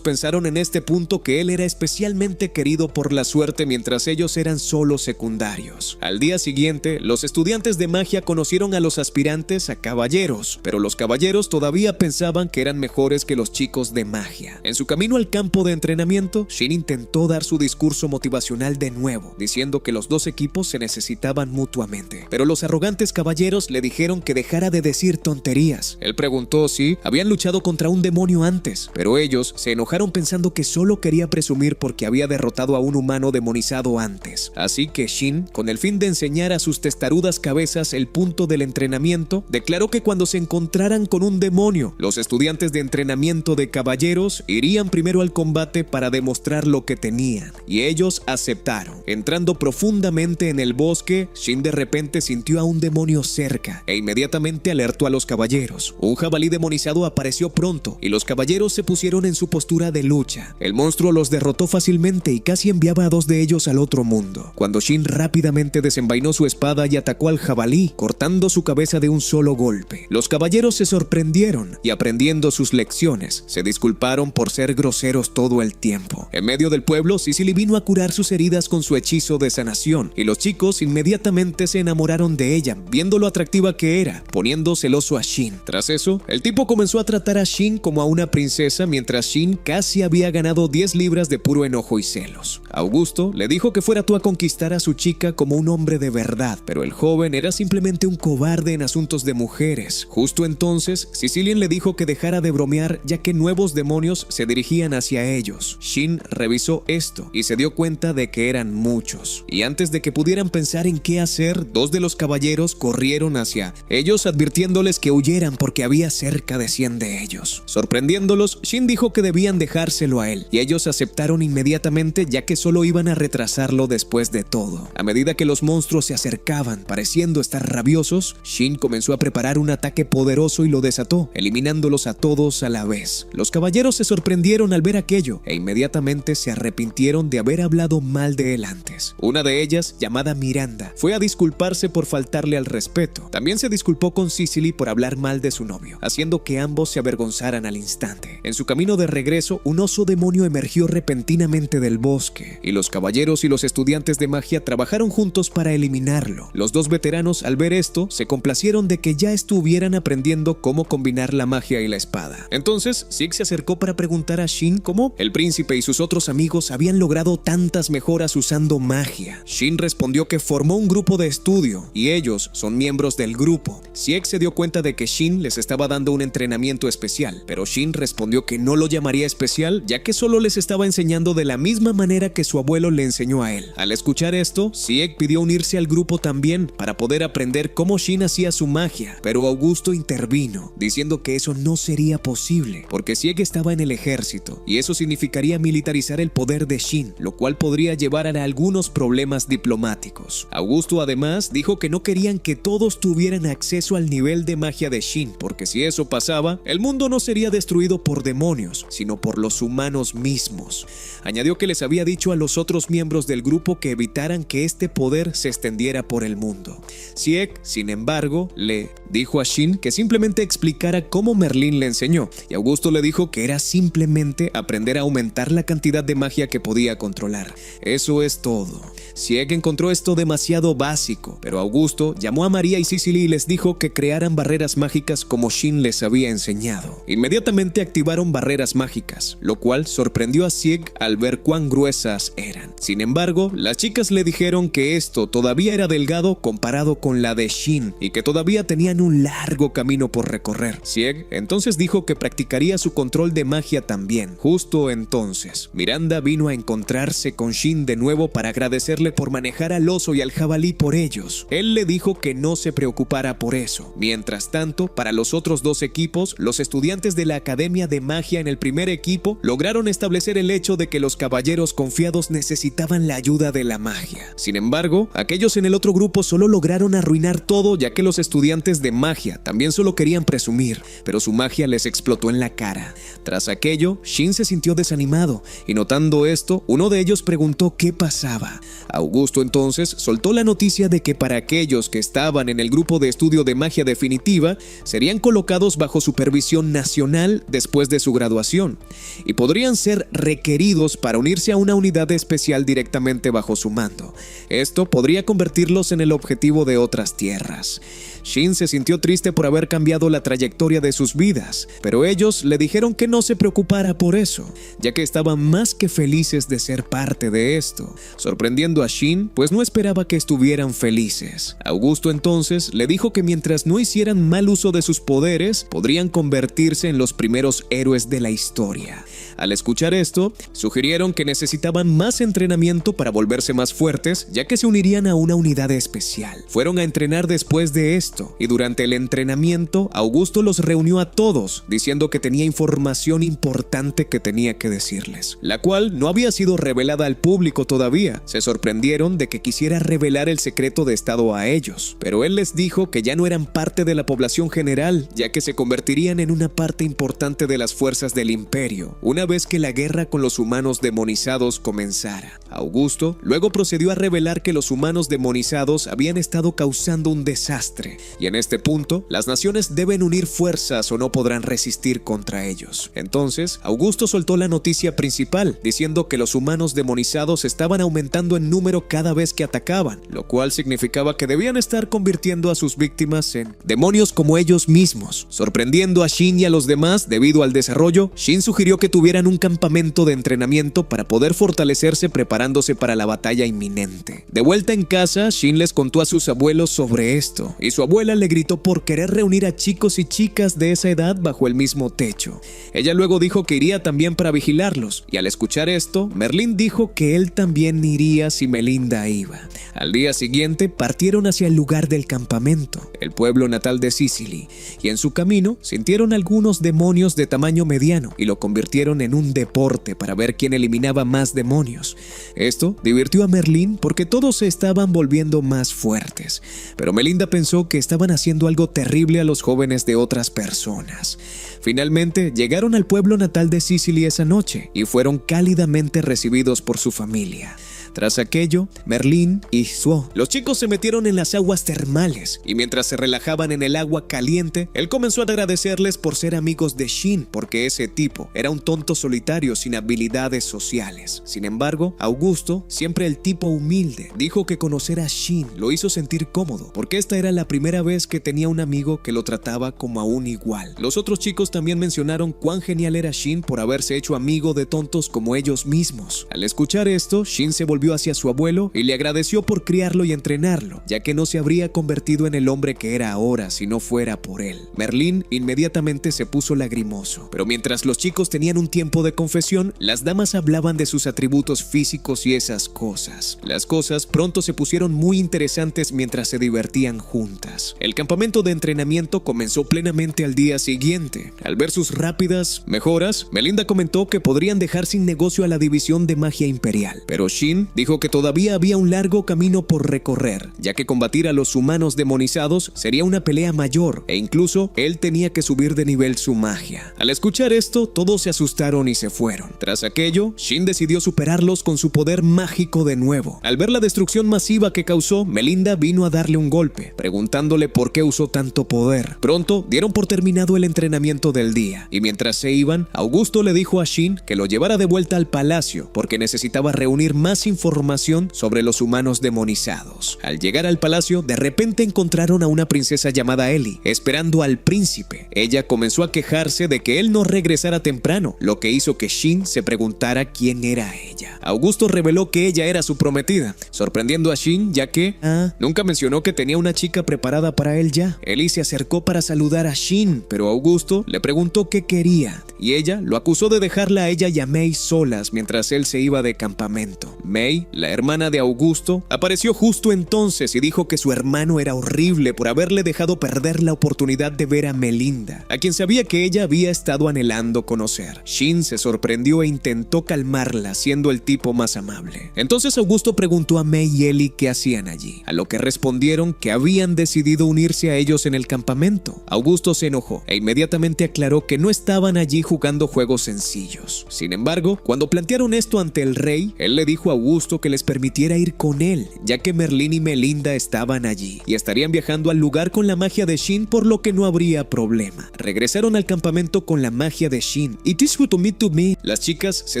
pensaron en este punto que él era especialmente querido por la suerte, mientras ellos eran solo secundarios. Al día siguiente, los estudiantes de magia conocieron a los aspirantes a caballeros, pero los caballeros todavía pensaban que eran mejores que los chicos de magia. En su camino al campo de entrenamiento, Shin intentó dar su discurso motivacional de nuevo, diciendo que los dos equipos se necesitaban mutuamente, pero los arrogantes caballeros le dijeron que dejara de decir tonterías. Él preguntó si habían luchado contra un demonio antes, pero ellos se enojaron pensando que solo quería presumir porque había derrotado a un humano demonizado antes. Así que Shin, con el fin de enseñar a sus testarudas cabezas el punto del entrenamiento, declaró que cuando se encontraran con un demonio, los estudiantes de entrenamiento de caballeros irían primero al combate para demostrar lo que tenían, y ellos aceptaron. Entrando profundamente en el bosque, Shin de repente sintió a un demonio cerca e inmediatamente alertó a los caballeros. Un jabalí demonizado apareció pronto y los caballeros se pusieron en su postura de lucha. El monstruo los derrotó fácilmente y casi enviaba a 2 de ellos al otro mundo, cuando Shin rápidamente desenvainó su espada y atacó al jabalí, cortando su cabeza de un solo golpe. Los caballeros se sorprendieron y, aprendiendo sus lecciones, se disculparon por ser groseros todo el tiempo. En medio del pueblo, Cicely vino a curar sus heridas con su hechizo de sanación, y los chicos inmediatamente se enamoraron de ella, viendo lo atractiva que era, poniendo celoso a Shin. Tras eso, el tipo comenzó a tratar a Shin como a una princesa, mientras Shin casi había ganado 10 libras de puro enojo y celos. Augusto le dijo que fuera tú a conquistar a su chica como un hombre de verdad, pero el joven era simplemente un cobarde en asuntos de mujeres. Justo entonces, Sicilian le dijo que dejara de bromear, ya que nuevos demonios se dirigían hacia ellos. Shin revisó esto y se dio cuenta de que eran muchos, y antes de que pudieran pensar en qué hacer, 2 de los caballeros corrieron hacia ellos advirtiéndoles que huyeran porque había cerca de 100 de ellos. Sorprendiéndolos, Shin dijo que debían dejárselo a él, y ellos aceptaron inmediatamente, ya que solo iban a retrasarlo después de todo. A medida que los monstruos se acercaban, pareciendo estar rabiosos, Shin comenzó a preparar un ataque poderoso y lo desató, eliminándolos a todos a la vez. Los caballeros se sorprendieron al ver aquello e inmediatamente se arrepintieron de haber hablado mal de él antes. Una de ellas, llamada Miranda, fue a disculparse por faltarle al respeto. También se disculpó con Cicely por hablar mal de su novio, haciendo que ambos se avergonzaran al instante. En su camino de regreso, un oso demonio emergió repentinamente del bosque, y los caballeros y los estudiantes de magia trabajaron juntos para eliminarlo. Los 2 veteranos, al ver esto, se complacieron de que ya estuvieran aprendiendo cómo combinar la magia y la espada. Entonces, Zeke se acercó para preguntar a Shin cómo el príncipe y sus otros amigos habían logrado tantas mejoras usando magia. Shin respondió que formó un grupo de estudio, y ellos son miembros del grupo. Zeke se dio cuenta de que Shin les estaba dando un entrenamiento especial, pero Shin respondió que no lo llamaría especial, ya que solo les estaba enseñando de la misma manera que su abuelo le enseñó a él. Al escuchar esto, Zeke pidió unirse al grupo también para poder aprender cómo Shin hacía su magia, pero Augusto intervino, diciendo que eso no sería posible, porque Zeke estaba en el ejército, y eso significaría militarizar el poder de Shin, lo cual podría llevar a algunos problemas diplomáticos. Augusto además dijo que no querían que todos tuvieran acceso al nivel de magia de Shin, porque si eso pasaba, el mundo no sería destruido por demonios, sino por los humanos mismos. Añadió que les había dicho a los otros miembros del grupo que evitaran que este poder se extendiera por el mundo. Sieg, sin embargo, le dijo a Shin que simplemente explicara cómo Merlín le enseñó, y Augusto le dijo que era simplemente aprender a aumentar la cantidad de magia que podía controlar. Eso es todo. Sieg encontró esto demasiado básico, pero Augusto llamó a María y Cicely y les dijo que crearan barreras mágicas como Shin les había enseñado. Inmediatamente activaron barreras mágicas, lo cual sorprendió a Sieg al ver cuán gruesas eran. Sin embargo, las chicas le dijeron que esto todavía era delgado comparado con la de Shin y que todavía tenían un largo camino por recorrer. Sieg entonces dijo que practicaría su control de magia también. Justo entonces, Miranda vino a encontrarse con Shin de nuevo para agradecerle por manejar al oso y al jabalí por ellos. Él le dijo que no se preocupara por eso. Mientras tanto, para los otros dos equipos, los estudiantes de la Academia de Magia en el primer equipo lograron establecer el hecho de que los caballeros confiados necesitaban la ayuda de la magia. Sin embargo, aquellos en el otro grupo solo lograron arruinar todo, ya que los estudiantes de magia también solo querían presumir, pero su magia les explotó en la cara. Tras aquello, Shin se sintió desanimado y notando esto, uno de ellos preguntó qué pasaba. Augusto entonces soltó la noticia de que para aquellos que estaban en el grupo de estudio de magia definitiva, serían colocados bajo supervisión nacional después de su graduación y podrían ser requeridos para unirse a una unidad especial directamente bajo su mando. Esto podría convertirlos en el objetivo de otras tierras. Shin se sintió triste por haber cambiado la trayectoria de sus vidas, pero ellos le dijeron que no se preocupara por eso, ya que estaban más que felices de ser parte de esto, sorprendiendo a Shin, pues no esperaba que estuvieran felices. Augusto entonces le dijo que mientras no hicieran mal uso de sus poderes, podrían convertirse en los primeros héroes de la historia. Al escuchar esto, sugirieron que necesitaban más entrenamiento para volverse más fuertes, ya que se unirían a una unidad especial. Fueron a entrenar después de esto, y durante el entrenamiento, Augusto los reunió a todos, diciendo que tenía información importante que tenía que decirles, la cual no había sido revelada al público todavía. Se sorprendieron de que quisiera revelar el secreto de estado a ellos, pero él les dijo que ya no eran parte de la población general, ya que se convertirían en una parte importante de las fuerzas del imperio, una vez que la guerra con los humanos demonizados comenzara. Augusto luego procedió a revelar que los humanos demonizados habían estado causando un desastre, y en este punto, las naciones deben unir fuerzas o no podrán resistir contra ellos. Entonces, Augusto soltó la noticia principal, diciendo que los humanos demonizados estaban aumentando en número cada vez que atacaban, lo cual significaba que debían estar convirtiendo a sus víctimas en demonios como ellos mismos. Sorprendiendo a Shin y a los demás debido al desarrollo, Shin sugirió que tuvieran un campamento de entrenamiento para poder fortalecerse preparándose para la batalla inminente. De vuelta en casa, Shin les contó a sus abuelos sobre esto, y su abuela le gritó por querer reunir a chicos y chicas de esa edad bajo el mismo techo. Ella luego dijo que iría también para vigilarlos, y al escuchar esto, Merlín dijo que él también iría si Melinda iba. Al día siguiente partieron hacia el lugar del campamento, el pueblo natal de Cicely, y en su camino sintieron algunos demonios de tamaño mediano y lo convirtieron en un deporte para ver quién eliminaba más demonios. Esto divirtió a Merlín porque todos se estaban volviendo más fuertes, pero Melinda pensó que estaban haciendo algo terrible a los jóvenes de otras personas. Finalmente llegaron al pueblo natal de Cicely esa noche y fueron cálidamente recibidos por su familia. Tras aquello, Merlín y Suo, los chicos se metieron en las aguas termales y mientras se relajaban en el agua caliente, él comenzó a agradecerles por ser amigos de Shin porque ese tipo era un tonto solitario sin habilidades sociales. Sin embargo, Augusto, siempre el tipo humilde, dijo que conocer a Shin lo hizo sentir cómodo porque esta era la primera vez que tenía un amigo que lo trataba como a un igual. Los otros chicos también mencionaron cuán genial era Shin por haberse hecho amigo de tontos como ellos mismos. Al escuchar esto, Shin se volvió hacia su abuelo y le agradeció por criarlo y entrenarlo, ya que no se habría convertido en el hombre que era ahora si no fuera por él. Merlín inmediatamente se puso lagrimoso, pero mientras los chicos tenían un tiempo de confesión, las damas hablaban de sus atributos físicos y esas cosas. Las cosas pronto se pusieron muy interesantes mientras se divertían juntas. El campamento de entrenamiento comenzó plenamente al día siguiente. Al ver sus rápidas mejoras, Melinda comentó que podrían dejar sin negocio a la división de magia imperial, pero Shin dijo que todavía había un largo camino por recorrer, ya que combatir a los humanos demonizados sería una pelea mayor e incluso él tenía que subir de nivel su magia. Al escuchar esto, todos se asustaron y se fueron. Tras aquello, Shin decidió superarlos con su poder mágico de nuevo. Al ver la destrucción masiva que causó, Melinda vino a darle un golpe, preguntándole por qué usó tanto poder. Pronto dieron por terminado el entrenamiento del día, y mientras se iban, Augusto le dijo a Shin que lo llevara de vuelta al palacio, porque necesitaba reunir más información sobre los humanos demonizados. Al llegar al palacio, de repente encontraron a una princesa llamada Ellie, esperando al príncipe. Ella comenzó a quejarse de que él no regresara temprano, lo que hizo que Shin se preguntara quién era ella. Augusto reveló que ella era su prometida, sorprendiendo a Shin ya que nunca mencionó que tenía una chica preparada para él ya. Ellie se acercó para saludar a Shin, pero Augusto le preguntó qué quería, y ella lo acusó de dejarla a ella y a Mei solas mientras él se iba de campamento. Mei, la hermana de Augusto, apareció justo entonces y dijo que su hermano era horrible por haberle dejado perder la oportunidad de ver a Melinda, a quien sabía que ella había estado anhelando conocer. Shin se sorprendió e intentó calmarla, siendo el tipo más amable. Entonces Augusto preguntó a Mei y Ellie qué hacían allí, a lo que respondieron que habían decidido unirse a ellos en el campamento. Augusto se enojó e inmediatamente aclaró que no estaban allí jugando juegos sencillos. Sin embargo, cuando plantearon esto ante el rey, él le dijo a Augusto que les permitiera ir con él, ya que Merlín y Melinda estaban allí y estarían viajando al lugar con la magia de Shin, por lo que no habría problema. Regresaron al campamento con la magia de Shin y "It is good to meet to me". Las chicas se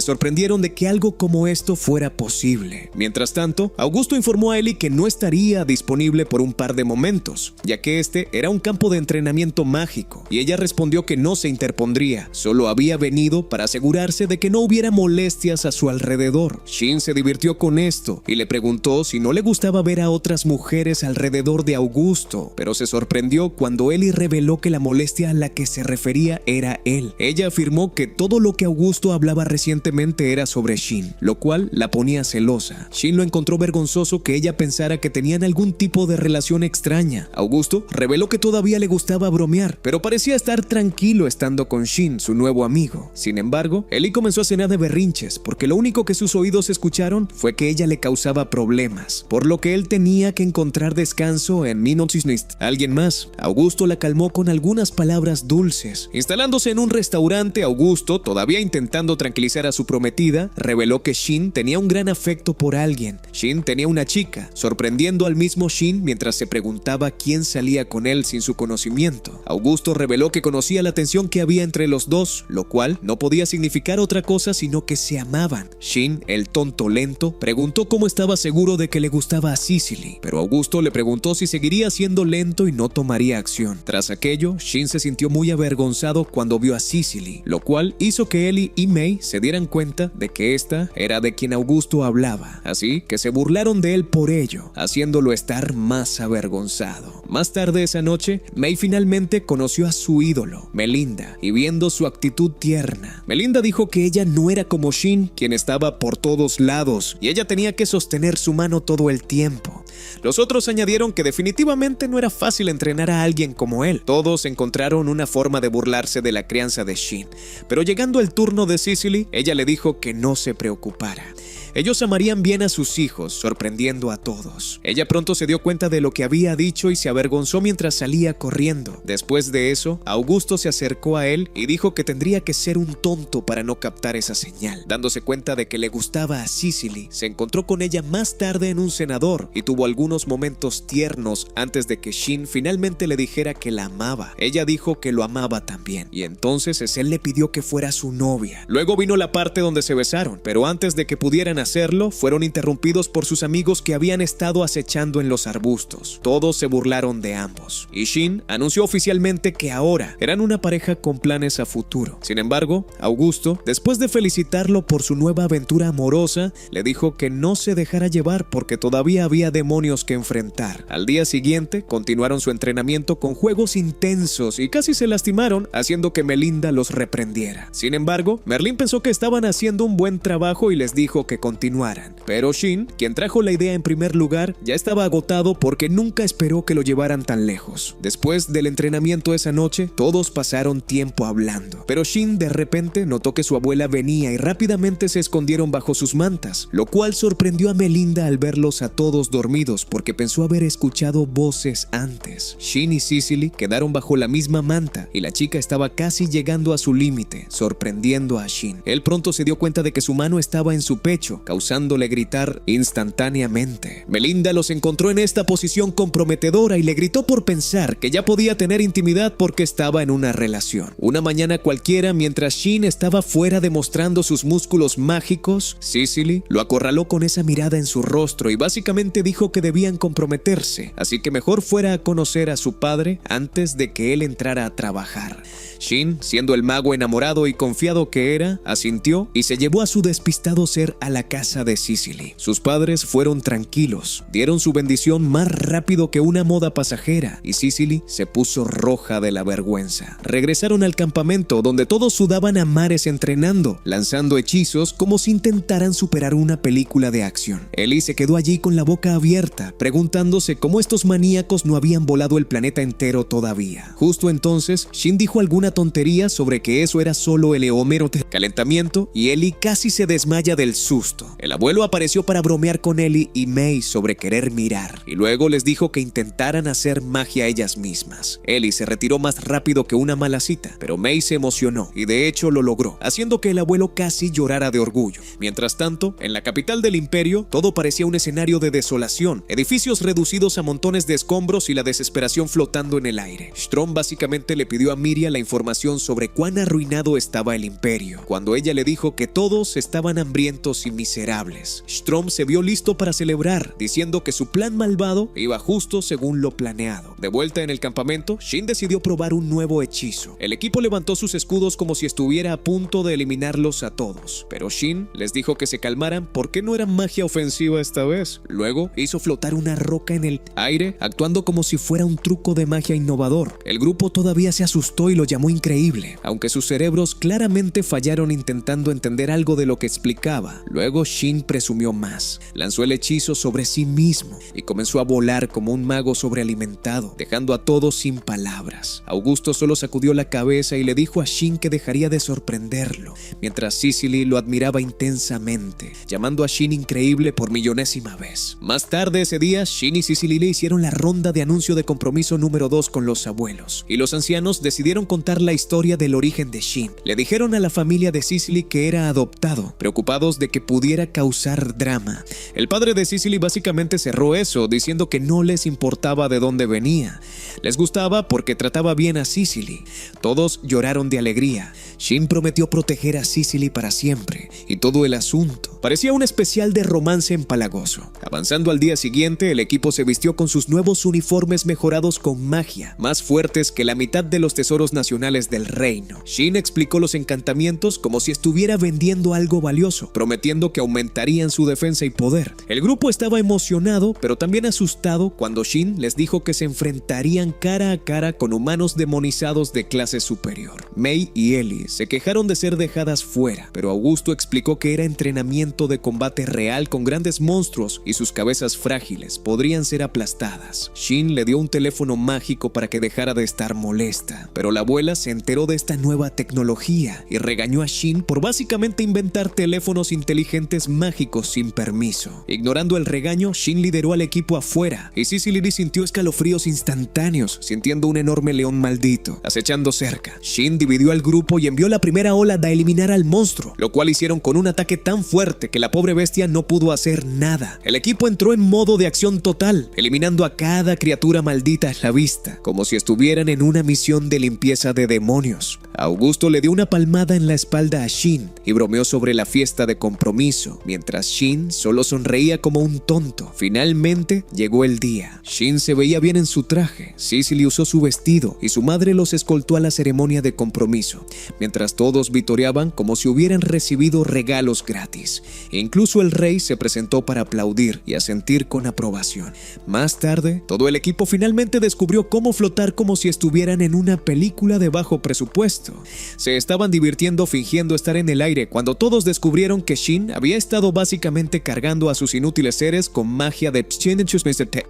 sorprendieron de que algo como esto fuera posible. Mientras tanto, Augusto informó a Ellie que no estaría disponible por un par de momentos, ya que este era un campo de entrenamiento mágico, y ella respondió que no se interpondría, solo había venido para asegurarse de que no hubiera molestias a su alrededor. Shin se divirtió con esto y le preguntó si no le gustaba ver a otras mujeres alrededor de Augusto, pero se sorprendió cuando Ellie reveló que la molestia a la que se refería era él. Ella afirmó que todo lo que Augusto hablaba recientemente era sobre Shin, lo cual la ponía celosa. Shin lo encontró vergonzoso que ella pensara que tenían algún tipo de relación extraña. Augusto reveló que todavía le gustaba bromear, pero parecía estar tranquilo estando con Shin, su nuevo amigo. Sin embargo, Ellie comenzó a cenar de berrinches, porque lo único que sus oídos escucharon fue que ella le causaba problemas, por lo que él tenía que encontrar descanso en Minotysnist. Alguien más. Augusto la calmó con algunas palabras dulces. Instalándose en un restaurante, Augusto, todavía intentando tranquilizar a su prometida, reveló que Shin tenía un gran afecto por alguien. Shin tenía una chica, sorprendiendo al mismo Shin mientras se preguntaba quién salía con él sin su conocimiento. Augusto reveló que conocía la tensión que había entre los dos, lo cual no podía significar otra cosa sino que se amaban. Shin, el tonto lento, preguntó cómo estaba seguro de que le gustaba a Cicely, pero Augusto le preguntó si seguiría siendo lento y no tomaría acción. Tras aquello, Shin se sintió muy avergonzado cuando vio a Cicely, lo cual hizo que Ellie y Mei se dieran cuenta de que esta era de quien Augusto hablaba, así que se burlaron de él por ello, haciéndolo estar más avergonzado. Más tarde esa noche, Mei finalmente conoció a su ídolo, Melinda, y viendo su actitud tierna, Melinda dijo que ella no era como Shin, quien estaba por todos lados, y ella tenía que sostener su mano todo el tiempo. Los otros añadieron que definitivamente no era fácil entrenar a alguien como él. Todos encontraron una forma de burlarse de la crianza de Shin, pero llegando el turno de Cicely, ella le dijo que no se preocupara. Ellos amarían bien a sus hijos, sorprendiendo a todos. Ella pronto se dio cuenta de lo que había dicho y se avergonzó mientras salía corriendo. Después de eso, Augusto se acercó a él y dijo que tendría que ser un tonto para no captar esa señal. Dándose cuenta de que le gustaba a Cicely, se encontró con ella más tarde en un cenador y tuvo algunos momentos tiernos antes de que Shin finalmente le dijera que la amaba. Ella dijo que lo amaba también, y entonces él le pidió que fuera su novia. Luego vino la parte donde se besaron, pero antes de que pudieran hacerlo, fueron interrumpidos por sus amigos que habían estado acechando en los arbustos. Todos se burlaron de ambos, y Shin anunció oficialmente que ahora eran una pareja con planes a futuro. Sin embargo, Augusto, después de felicitarlo por su nueva aventura amorosa, le dijo que no se dejara llevar porque todavía había demonios que enfrentar. Al día siguiente, continuaron su entrenamiento con juegos intensos y casi se lastimaron, haciendo que Melinda los reprendiera. Sin embargo, Merlín pensó que estaban haciendo un buen trabajo y les dijo que continuaran. Pero Shin, quien trajo la idea en primer lugar, ya estaba agotado porque nunca esperó que lo llevaran tan lejos. Después del entrenamiento esa noche, todos pasaron tiempo hablando. Pero Shin de repente notó que su abuela venía y rápidamente se escondieron bajo sus mantas, lo cual sorprendió a Melinda al verlos a todos dormidos porque pensó haber escuchado voces antes. Shin y Cicely quedaron bajo la misma manta y la chica estaba casi llegando a su límite, sorprendiendo a Shin. Él pronto se dio cuenta de que su mano estaba en su pecho, causándole gritar instantáneamente. Melinda los encontró en esta posición comprometedora y le gritó por pensar que ya podía tener intimidad porque estaba en una relación. Una mañana cualquiera, mientras Shin estaba fuera demostrando sus músculos mágicos, Cicely lo acorraló con esa mirada en su rostro y básicamente dijo que debían comprometerse, así que mejor fuera a conocer a su padre antes de que él entrara a trabajar. Shin, siendo el mago enamorado y confiado que era, asintió y se llevó a su despistado ser a la casa de Cicely. Sus padres fueron tranquilos, dieron su bendición más rápido que una moda pasajera y Cicely se puso roja de la vergüenza. Regresaron al campamento donde todos sudaban a mares entrenando, lanzando hechizos como si intentaran superar una película de acción. Ellie se quedó allí con la boca abierta, preguntándose cómo estos maníacos no habían volado el planeta entero todavía. Justo entonces, Shin dijo alguna tontería sobre que eso era solo el eómero de calentamiento y Ellie casi se desmaya del susto. El abuelo apareció para bromear con Ellie y May sobre querer mirar y luego les dijo que intentaran hacer magia ellas mismas. Ellie se retiró más rápido que una mala cita, pero May se emocionó y de hecho lo logró, haciendo que el abuelo casi llorara de orgullo. Mientras tanto, en la capital del imperio, todo parecía un escenario de desolación, edificios reducidos a montones de escombros y la desesperación flotando en el aire. Strom básicamente le pidió a Miria la información sobre cuán arruinado estaba el imperio, cuando ella le dijo que todos estaban hambrientos y miserables. Strom se vio listo para celebrar, diciendo que su plan malvado iba justo según lo planeado. De vuelta en el campamento, Shin decidió probar un nuevo hechizo. El equipo levantó sus escudos como si estuviera a punto de eliminarlos a todos, pero Shin les dijo que se calmaran porque no era magia ofensiva esta vez. Luego hizo flotar una roca en el aire, actuando como si fuera un truco de magia innovador. El grupo todavía se asustó y lo llamó increíble, aunque sus cerebros claramente fallaron intentando entender algo de lo que explicaba. Luego Shin presumió más, lanzó el hechizo sobre sí mismo y comenzó a volar como un mago sobrealimentado, dejando a todos sin palabras. Augusto solo sacudió la cabeza y le dijo a Shin que dejaría de sorprenderlo, mientras Cicely lo admiraba intensamente, llamando a Shin increíble por millonésima vez. Más tarde ese día, Shin y Cicely le hicieron la ronda de anuncio de compromiso número 2 con los abuelos, y los ancianos decidieron contar la historia del origen de Shin. Le dijeron a la familia de Cicely que era adoptado, preocupados de que pudiera causar drama. El padre de Cicely básicamente cerró eso, diciendo que no les importaba de dónde venía. Les gustaba porque trataba bien a Cicely. Todos lloraron de alegría. Shin prometió proteger a Cicely para siempre, y todo el asunto parecía un especial de romance empalagoso. Avanzando al día siguiente, el equipo se vistió con sus nuevos uniformes mejorados con magia, más fuertes que la mitad de los tesoros nacionales del reino. Shin explicó los encantamientos como si estuviera vendiendo algo valioso, prometiendo que aumentarían su defensa y poder. El grupo estaba emocionado, pero también asustado cuando Shin les dijo que se enfrentarían cara a cara con humanos demonizados de clase superior. May y Ellie se quejaron de ser dejadas fuera, pero Augusto explicó que era entrenamiento de combate real con grandes monstruos y sus cabezas frágiles podrían ser aplastadas. Shin le dio un teléfono mágico para que dejara de estar molesta, pero la abuela se enteró de esta nueva tecnología y regañó a Shin por básicamente inventar teléfonos inteligentes mágicos sin permiso. Ignorando el regaño, Shin lideró al equipo afuera y Cicely sintió escalofríos instantáneos, sintiendo un enorme león maldito acechando cerca. Shin dividió al grupo y envió la primera ola a eliminar al monstruo, lo cual hicieron con un ataque tan fuerte que la pobre bestia no pudo hacer nada. El equipo entró en modo de acción total, eliminando a cada criatura maldita a la vista, como si estuvieran en una misión de limpieza de demonios. Augusto le dio una palmada en la espalda a Shin y bromeó sobre la fiesta de compromiso, mientras Shin solo sonreía como un tonto. Finalmente llegó el día. Shin se veía bien en su traje, Cicely usó su vestido y su madre los escoltó a la ceremonia de compromiso, mientras todos vitoreaban como si hubieran recibido regalos gratis. Incluso el rey se presentó para aplaudir y asentir con aprobación. Más tarde, todo el equipo finalmente descubrió cómo flotar como si estuvieran en una película de bajo presupuesto. momento. Se estaban divirtiendo fingiendo estar en el aire cuando todos descubrieron que Shin había estado básicamente cargando a sus inútiles seres con magia de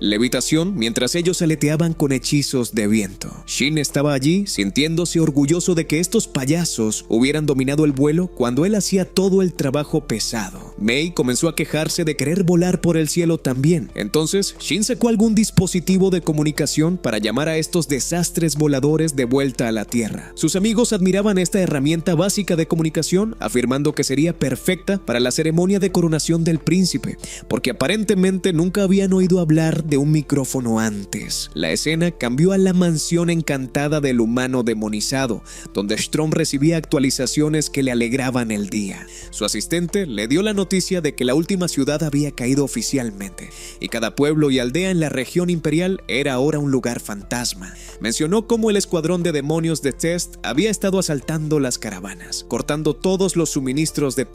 levitación mientras ellos aleteaban con hechizos de viento. Shin estaba allí sintiéndose orgulloso de que estos payasos hubieran dominado el vuelo cuando él hacía todo el trabajo pesado. Mei comenzó a quejarse de querer volar por el cielo también. Entonces, Shin sacó algún dispositivo de comunicación para llamar a estos desastres voladores de vuelta a la Tierra. Sus amigos admiraban esta herramienta básica de comunicación, afirmando que sería perfecta para la ceremonia de coronación del príncipe, porque aparentemente nunca habían oído hablar de un micrófono antes. La escena cambió a la mansión encantada del humano demonizado, donde Strom recibía actualizaciones que le alegraban el día. Su asistente le dio la noticia de que la última ciudad había caído oficialmente, y cada pueblo y aldea en la región imperial era ahora un lugar fantasma. Mencionó cómo el escuadrón de demonios de Test había estado asaltando las caravanas, cortando todos los suministros de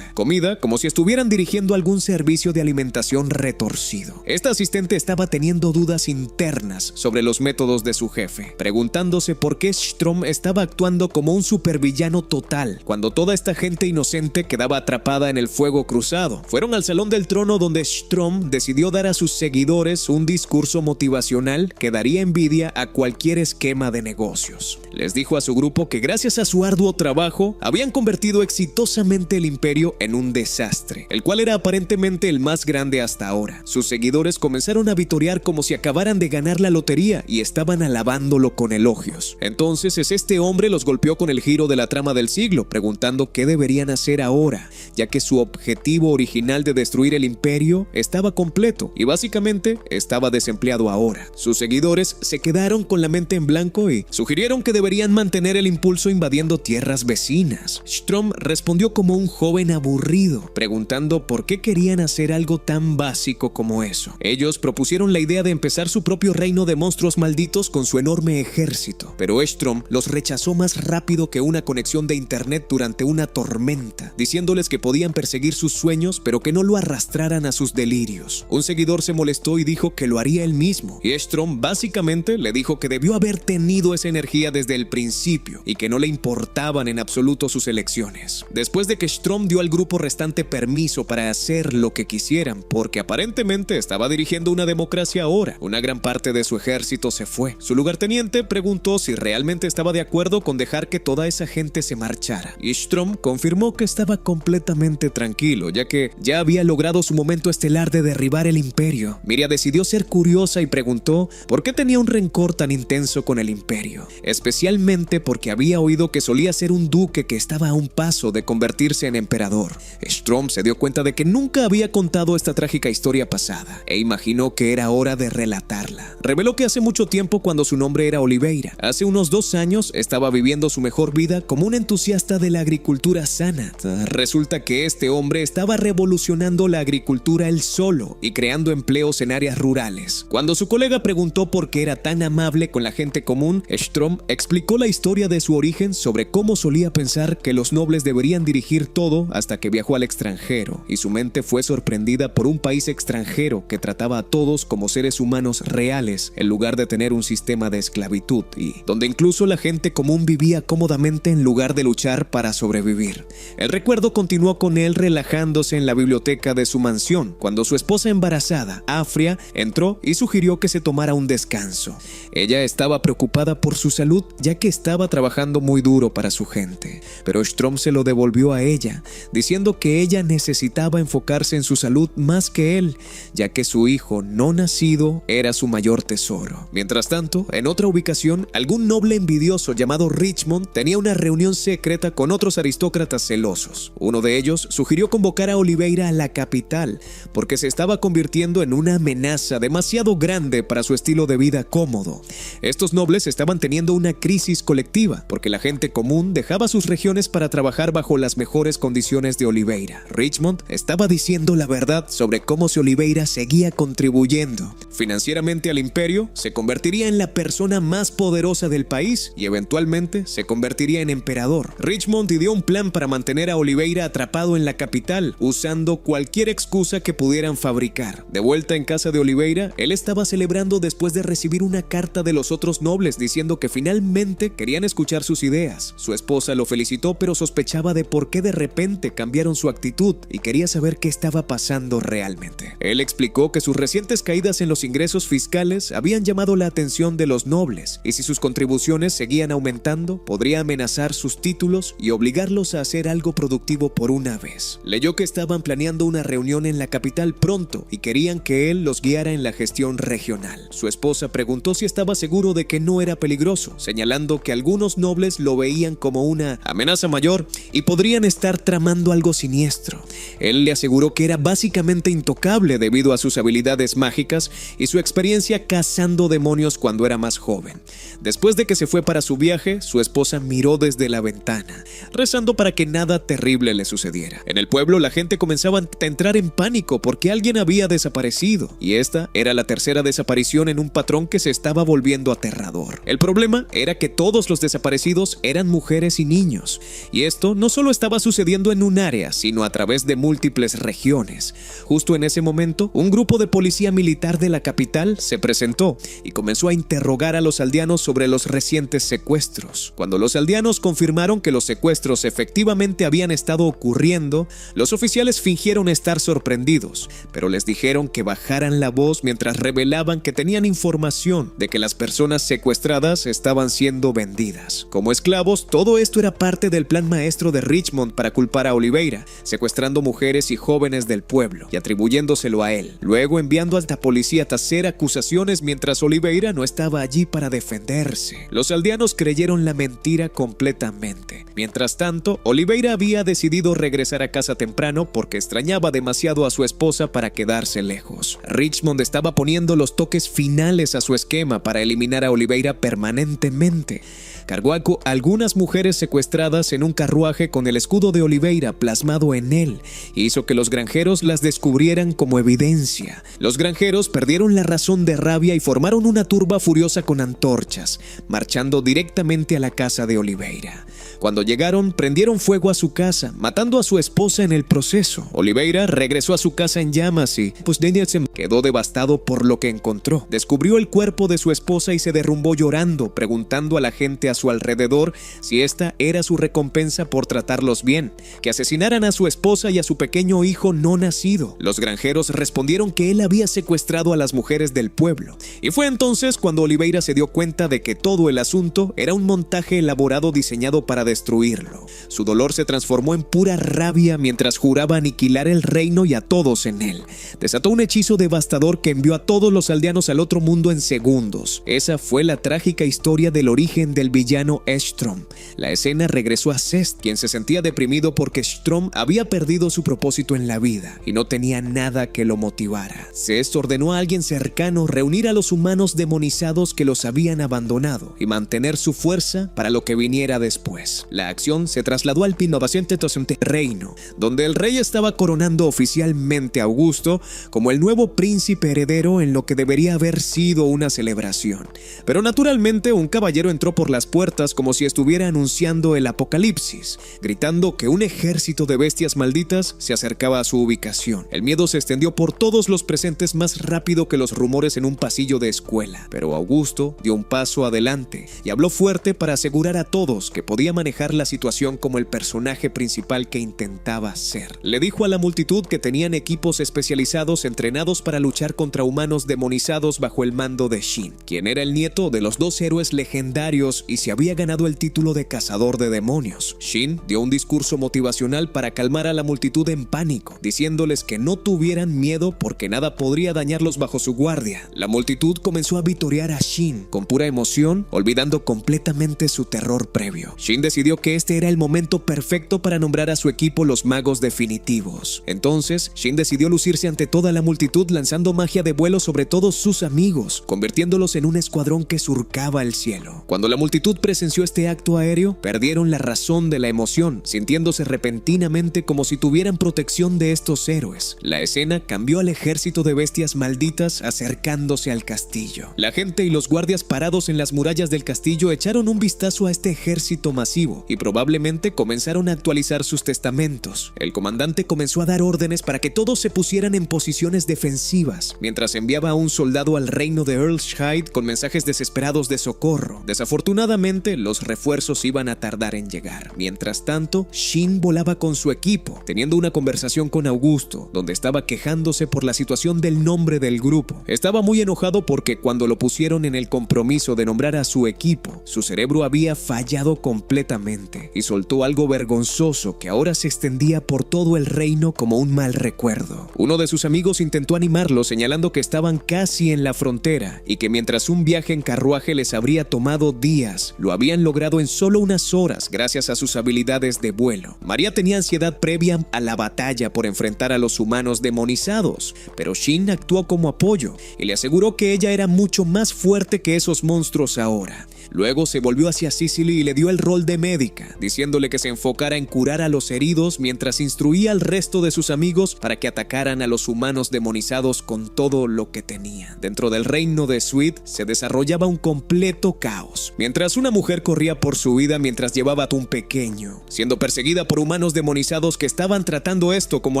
comida como si estuvieran dirigiendo algún servicio de alimentación retorcido. Esta asistente estaba teniendo dudas internas sobre los métodos de su jefe, preguntándose por qué Strom estaba actuando como un supervillano total cuando toda esta gente inocente quedaba atrapada en el fuego cruzado. Fueron al Salón del Trono donde Strom decidió dar a sus seguidores un discurso motivacional que daría envidia a cualquier esquema de negocios. Les dijo a su grupo que gracias a su arduo trabajo habían convertido exitosamente el imperio en un desastre, el cual era aparentemente el más grande hasta ahora. Sus seguidores comenzaron a vitorear como si acabaran de ganar la lotería y estaban alabándolo con elogios. Entonces este hombre los golpeó con el giro de la trama del siglo, preguntando qué deberían hacer ahora, ya que su objetivo original de destruir el imperio estaba completo y básicamente estaba desempleado ahora. Sus seguidores se quedaron con la mente en blanco y sugirieron que deberían mantener el impulso invadiendo tierras vecinas. Strom respondió como un joven aburrido, preguntando por qué querían hacer algo tan básico como eso. Ellos propusieron la idea de empezar su propio reino de monstruos malditos con su enorme ejército, pero Strom los rechazó más rápido que una conexión de internet durante una tormenta, diciéndoles que podían perseguir sus sueños pero que no lo arrastraran a sus delirios. Un seguidor se molestó y dijo que lo haría él mismo, y Strom básicamente le dijo que debió haber tenido esa energía desde el principio y que no le importaban en absoluto sus elecciones. Después de que Strom dio al grupo restante permiso para hacer lo que quisieran, porque aparentemente estaba dirigiendo una democracia ahora, una gran parte de su ejército se fue. Su lugarteniente preguntó si realmente estaba de acuerdo con dejar que toda esa gente se marchara, y Strom confirmó que estaba completamente tranquilo, ya que ya había logrado su momento estelar de derribar el imperio. Miria decidió ser curiosa y preguntó por qué tenía un rencor tan intenso con el imperio, especialmente porque había oído que solía ser un duque que estaba a un paso de convertirse en emperador. Strom se dio cuenta de que nunca había contado esta trágica historia pasada e imaginó que era hora de relatarla. Reveló que hace mucho tiempo, cuando su nombre era Oliveira, hace unos 2 años estaba viviendo su mejor vida como un entusiasta de la agricultura sana. Resulta que este hombre estaba revolucionando la agricultura él solo y creando empleos en áreas rurales. Cuando su colega preguntó por qué era tan amable con la gente común, Strom explicó la historia de su origen sobre cómo solía pensar que los nobles deberían dirigir todo hasta que viajó al extranjero, y su mente fue sorprendida por un país extranjero que trataba a todos como seres humanos reales en lugar de tener un sistema de esclavitud, y donde incluso la gente común vivía cómodamente en lugar de luchar para sobrevivir. El recuerdo continuó con él relajándose en la biblioteca de su mansión cuando su esposa embarazada, Afria, entró y sugirió que se tomara un descanso. Ella estaba preocupada por su salud, ya que estaba trabajando muy duro para su gente, pero Strom se lo devolvió a ella, diciendo que ella necesitaba enfocarse en su salud más que él, ya que su hijo no nacido era su mayor tesoro. Mientras tanto, en otra ubicación, algún noble envidioso llamado Richmond tenía una reunión secreta con otros aristócratas celosos. Uno de ellos sugirió convocar a Oliveira a la capital, porque se estaba convirtiendo en una amenaza demasiado grande para su estilo de vida cómodo. Estos nobles estaban teniendo una crisis colectiva, porque la gente común dejaba sus regiones para trabajar bajo las mejores condiciones de Oliveira. Richmond estaba diciendo la verdad sobre cómo si Oliveira seguía contribuyendo financieramente al imperio, se convertiría en la persona más poderosa del país y eventualmente se convertiría en emperador. Richmond ideó un plan para mantener a Oliveira atrapado en la capital, usando cualquier excusa que pudieran fabricar. De vuelta en casa de Oliveira, él estaba celebrando después de recibir una carta de los otros nobles diciendo que finalmente Obviamente querían escuchar sus ideas. Su esposa lo felicitó, pero sospechaba de por qué de repente cambiaron su actitud y quería saber qué estaba pasando realmente. Él explicó que sus recientes caídas en los ingresos fiscales habían llamado la atención de los nobles y si sus contribuciones seguían aumentando, podría amenazar sus títulos y obligarlos a hacer algo productivo por una vez. Leyó que estaban planeando una reunión en la capital pronto y querían que él los guiara en la gestión regional. Su esposa preguntó si estaba seguro de que no era peligroso, señalando que algunos nobles lo veían como una amenaza mayor y podrían estar tramando algo siniestro. Él le aseguró que era básicamente intocable debido a sus habilidades mágicas y su experiencia cazando demonios cuando era más joven. Después de que se fue para su viaje, su esposa miró desde la ventana, rezando para que nada terrible le sucediera. En el pueblo la gente comenzaba a entrar en pánico porque alguien había desaparecido, y esta era la tercera desaparición en un patrón que se estaba volviendo aterrador. El problema era que todos los desaparecidos eran mujeres y niños, y esto no solo estaba sucediendo en un área, sino a través de múltiples regiones. Justo en ese momento, un grupo de policía militar de la capital se presentó y comenzó a interrogar a los aldeanos sobre los recientes secuestros. Cuando los aldeanos confirmaron que los secuestros efectivamente habían estado ocurriendo, los oficiales fingieron estar sorprendidos, pero les dijeron que bajaran la voz mientras revelaban que tenían información de que las personas secuestradas estaban siendo vendidas como esclavos. Todo esto era parte del plan maestro de Richmond para culpar a Oliveira, secuestrando mujeres y jóvenes del pueblo y atribuyéndoselo a él, luego enviando a la policía a hacer acusaciones mientras Oliveira no estaba allí para defenderse. Los aldeanos creyeron la mentira completamente. Mientras tanto, Oliveira había decidido regresar a casa temprano porque extrañaba demasiado a su esposa para quedarse lejos. Richmond estaba poniendo los toques finales a su esquema para eliminar a Oliveira permanentemente. Cargó a algunas mujeres secuestradas en un carruaje con el escudo de Oliveira plasmado en él e hizo que los granjeros las descubrieran como evidencia. Los granjeros perdieron la razón de rabia y formaron una turba furiosa con antorchas, marchando directamente a la casa de Oliveira. Cuando llegaron, prendieron fuego a su casa, matando a su esposa en el proceso. Oliveira regresó a su casa en llamas y Danielson quedó devastado por lo que encontró. Descubrió el cuerpo de su esposa y se derrumbó llorando, preguntando a la gente a su alrededor si esta era su recompensa por tratarlos bien, que asesinaran a su esposa y a su pequeño hijo no nacido. Los granjeros respondieron que él había secuestrado a las mujeres del pueblo, y fue entonces cuando Oliveira se dio cuenta de que todo el asunto era un montaje elaborado diseñado para destruirlo. Su dolor se transformó en pura rabia mientras juraba aniquilar el reino y a todos en él. Desató un hechizo devastador que envió a todos los aldeanos al otro mundo en segundos. Esa fue la trágica historia del origen del villano Estrom. La escena regresó a Zest, quien se sentía deprimido porque Estrom había perdido su propósito en la vida y no tenía nada que lo motivara. Zest ordenó a alguien cercano reunir a los humanos demonizados que los habían abandonado y mantener su fuerza para lo que viniera después. La acción se trasladó al Pinnovaciente reino, donde el rey estaba coronando oficialmente a Augusto como el nuevo príncipe heredero en lo que debería haber sido una celebración. Pero naturalmente un caballero entró por las puertas como si estuviera anunciando el apocalipsis, gritando que un ejército de bestias malditas se acercaba a su ubicación. El miedo se extendió por todos los presentes más rápido que los rumores en un pasillo de escuela, pero Augusto dio un paso adelante y habló fuerte para asegurar a todos que podía manejar la situación como el personaje principal que intentaba ser. Le dijo a la multitud que tenían equipos especializados entrenados para luchar contra humanos demonizados bajo el mando de Shin, quien era el nieto de los dos héroes legendarios y se había ganado el título de cazador de demonios. Shin dio un discurso motivacional para calmar a la multitud en pánico, diciéndoles que no tuvieran miedo porque nada podría dañarlos bajo su guardia. La multitud comenzó a vitorear a Shin con pura emoción, olvidando completamente su terror previo. Shin decidió que este era el momento perfecto para nombrar a su equipo los magos definitivos. Entonces, Shin decidió lucirse ante toda la multitud lanzando magia de vuelo sobre todos sus amigos, convirtiéndolos en un escuadrón que surcaba el cielo. Cuando la multitud presenció este acto aéreo, perdieron la razón de la emoción, sintiéndose repentinamente como si tuvieran protección de estos héroes. La escena cambió al ejército de bestias malditas acercándose al castillo. La gente y los guardias parados en las murallas del castillo echaron un vistazo a este ejército masivo objetivo y probablemente comenzaron a actualizar sus testamentos. El comandante comenzó a dar órdenes para que todos se pusieran en posiciones defensivas, mientras enviaba a un soldado al reino de Earlshire con mensajes desesperados de socorro. Desafortunadamente, los refuerzos iban a tardar en llegar. Mientras tanto, Shin volaba con su equipo, teniendo una conversación con Augusto, donde estaba quejándose por la situación del nombre del grupo. Estaba muy enojado porque cuando lo pusieron en el compromiso de nombrar a su equipo, su cerebro había fallado completamente y soltó algo vergonzoso que ahora se extendía por todo el reino como un mal recuerdo. Uno de sus amigos intentó animarlo, señalando que estaban casi en la frontera y que mientras un viaje en carruaje les habría tomado días, lo habían logrado en solo unas horas gracias a sus habilidades de vuelo. María tenía ansiedad previa a la batalla por enfrentar a los humanos demonizados, pero Shin actuó como apoyo y le aseguró que ella era mucho más fuerte que esos monstruos ahora. Luego se volvió hacia Cicely y le dio el rol de médica, diciéndole que se enfocara en curar a los heridos mientras instruía al resto de sus amigos para que atacaran a los humanos demonizados con todo lo que tenían. Dentro del reino de Sweet se desarrollaba un completo caos, mientras una mujer corría por su vida mientras llevaba a un pequeño, siendo perseguida por humanos demonizados que estaban tratando esto como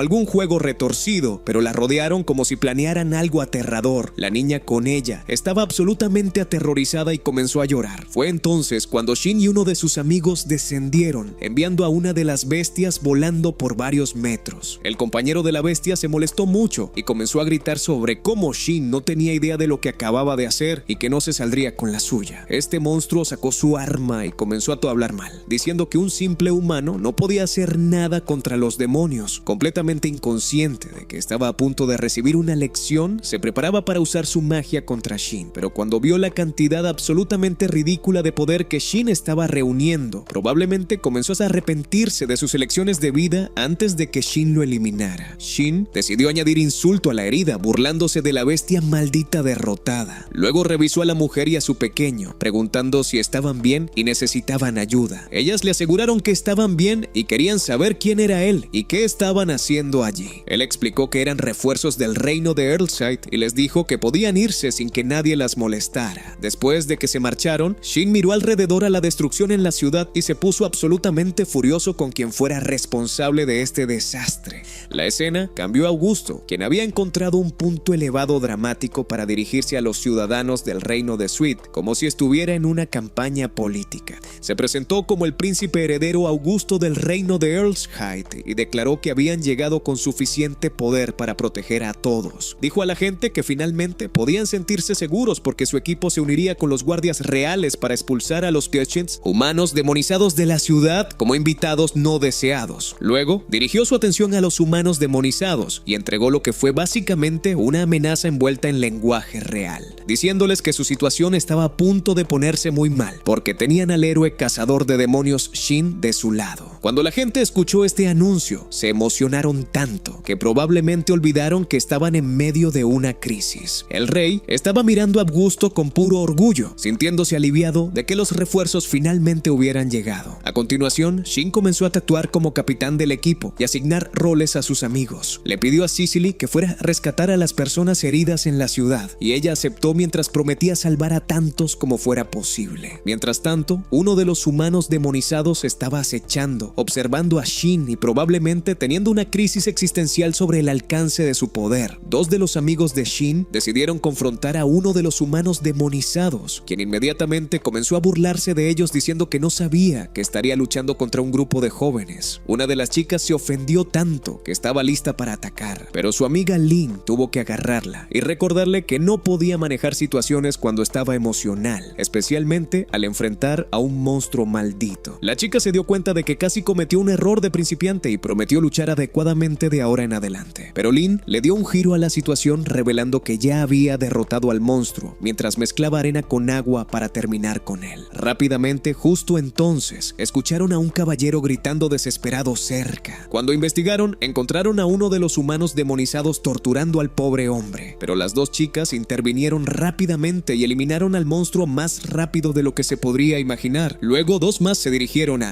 algún juego retorcido, pero la rodearon como si planearan algo aterrador. La niña con ella estaba absolutamente aterrorizada y comenzó a llorar. Fue entonces cuando Shin y uno de sus amigos descendieron, enviando a una de las bestias volando por varios metros. El compañero de la bestia se molestó mucho y comenzó a gritar sobre cómo Shin no tenía idea de lo que acababa de hacer y que no se saldría con la suya. Este monstruo sacó su arma y comenzó a hablar mal, diciendo que un simple humano no podía hacer nada contra los demonios. Completamente inconsciente de que estaba a punto de recibir una lección, se preparaba para usar su magia contra Shin, pero cuando vio la cantidad absolutamente ridícula de poder que Shin estaba reuniendo, probablemente comenzó a arrepentirse de sus elecciones de vida antes de que Shin lo eliminara. Shin decidió añadir insulto a la herida, burlándose de la bestia maldita derrotada. Luego revisó a la mujer y a su pequeño, preguntando si estaban bien y necesitaban ayuda. Ellas le aseguraron que estaban bien y querían saber quién era él y qué estaban haciendo allí. Él explicó que eran refuerzos del reino de Earlshire y les dijo que podían irse sin que nadie las molestara. Después de que se marcharon, Shin miró alrededor a la destrucción en la ciudad y se puso absolutamente furioso con quien fuera responsable de este desastre. La escena cambió a Augusto, quien había encontrado un punto elevado dramático para dirigirse a los ciudadanos del reino de Sweet, como si estuviera en una campaña política. Se presentó como el príncipe heredero Augusto del reino de Earlshire y declaró que habían llegado con suficiente poder para proteger a todos. Dijo a la gente que finalmente podían sentirse seguros porque su equipo se uniría con los guardias reales para expulsar a los Geshens, humanos demonizados de la ciudad, como invitados no deseados. Luego, dirigió su atención a los humanos demonizados y entregó lo que fue básicamente una amenaza envuelta en lenguaje real, diciéndoles que su situación estaba a punto de ponerse muy mal, porque tenían al héroe cazador de demonios Shin de su lado. Cuando la gente escuchó este anuncio, se emocionaron tanto que probablemente olvidaron que estaban en medio de una crisis. El rey estaba mirando a Augusto con puro orgullo, sintiéndose aliviado de que los refuerzos finalmente hubieran llegado. A continuación, Shin comenzó a actuar como capitán del equipo y asignar roles a sus amigos. Le pidió a Cicely que fuera a rescatar a las personas heridas en la ciudad, y ella aceptó mientras prometía salvar a tantos como fuera posible. Mientras tanto, uno de los humanos demonizados estaba acechando, observando a Shin y probablemente teniendo una crisis existencial sobre el alcance de su poder. Dos de los amigos de Shin decidieron confrontar a uno de los humanos demonizados, quien inmediatamente comenzó a burlarse de ellos diciendo que no sabía que estaría luchando contra un grupo de jóvenes. Una de las chicas se ofendió tanto que estaba lista para atacar, pero su amiga Lynn tuvo que agarrarla y recordarle que no podía manejar situaciones cuando estaba emocional, especialmente al enfrentar a un monstruo maldito. La chica se dio cuenta de que casi cometió un error de principiante y prometió luchar adecuadamente de ahora en adelante. Pero Lynn le dio un giro a la situación, revelando que ya había derrotado al monstruo mientras mezclaba arena con agua para terminar con él. Rápidamente, justo entonces, escucharon a un caballero gritando desesperado cerca. Cuando investigaron, encontraron a uno de los humanos demonizados torturando al pobre hombre, pero las dos chicas intervinieron rápidamente y eliminaron al monstruo más rápido de lo que se podría imaginar. Luego, dos más se dirigieron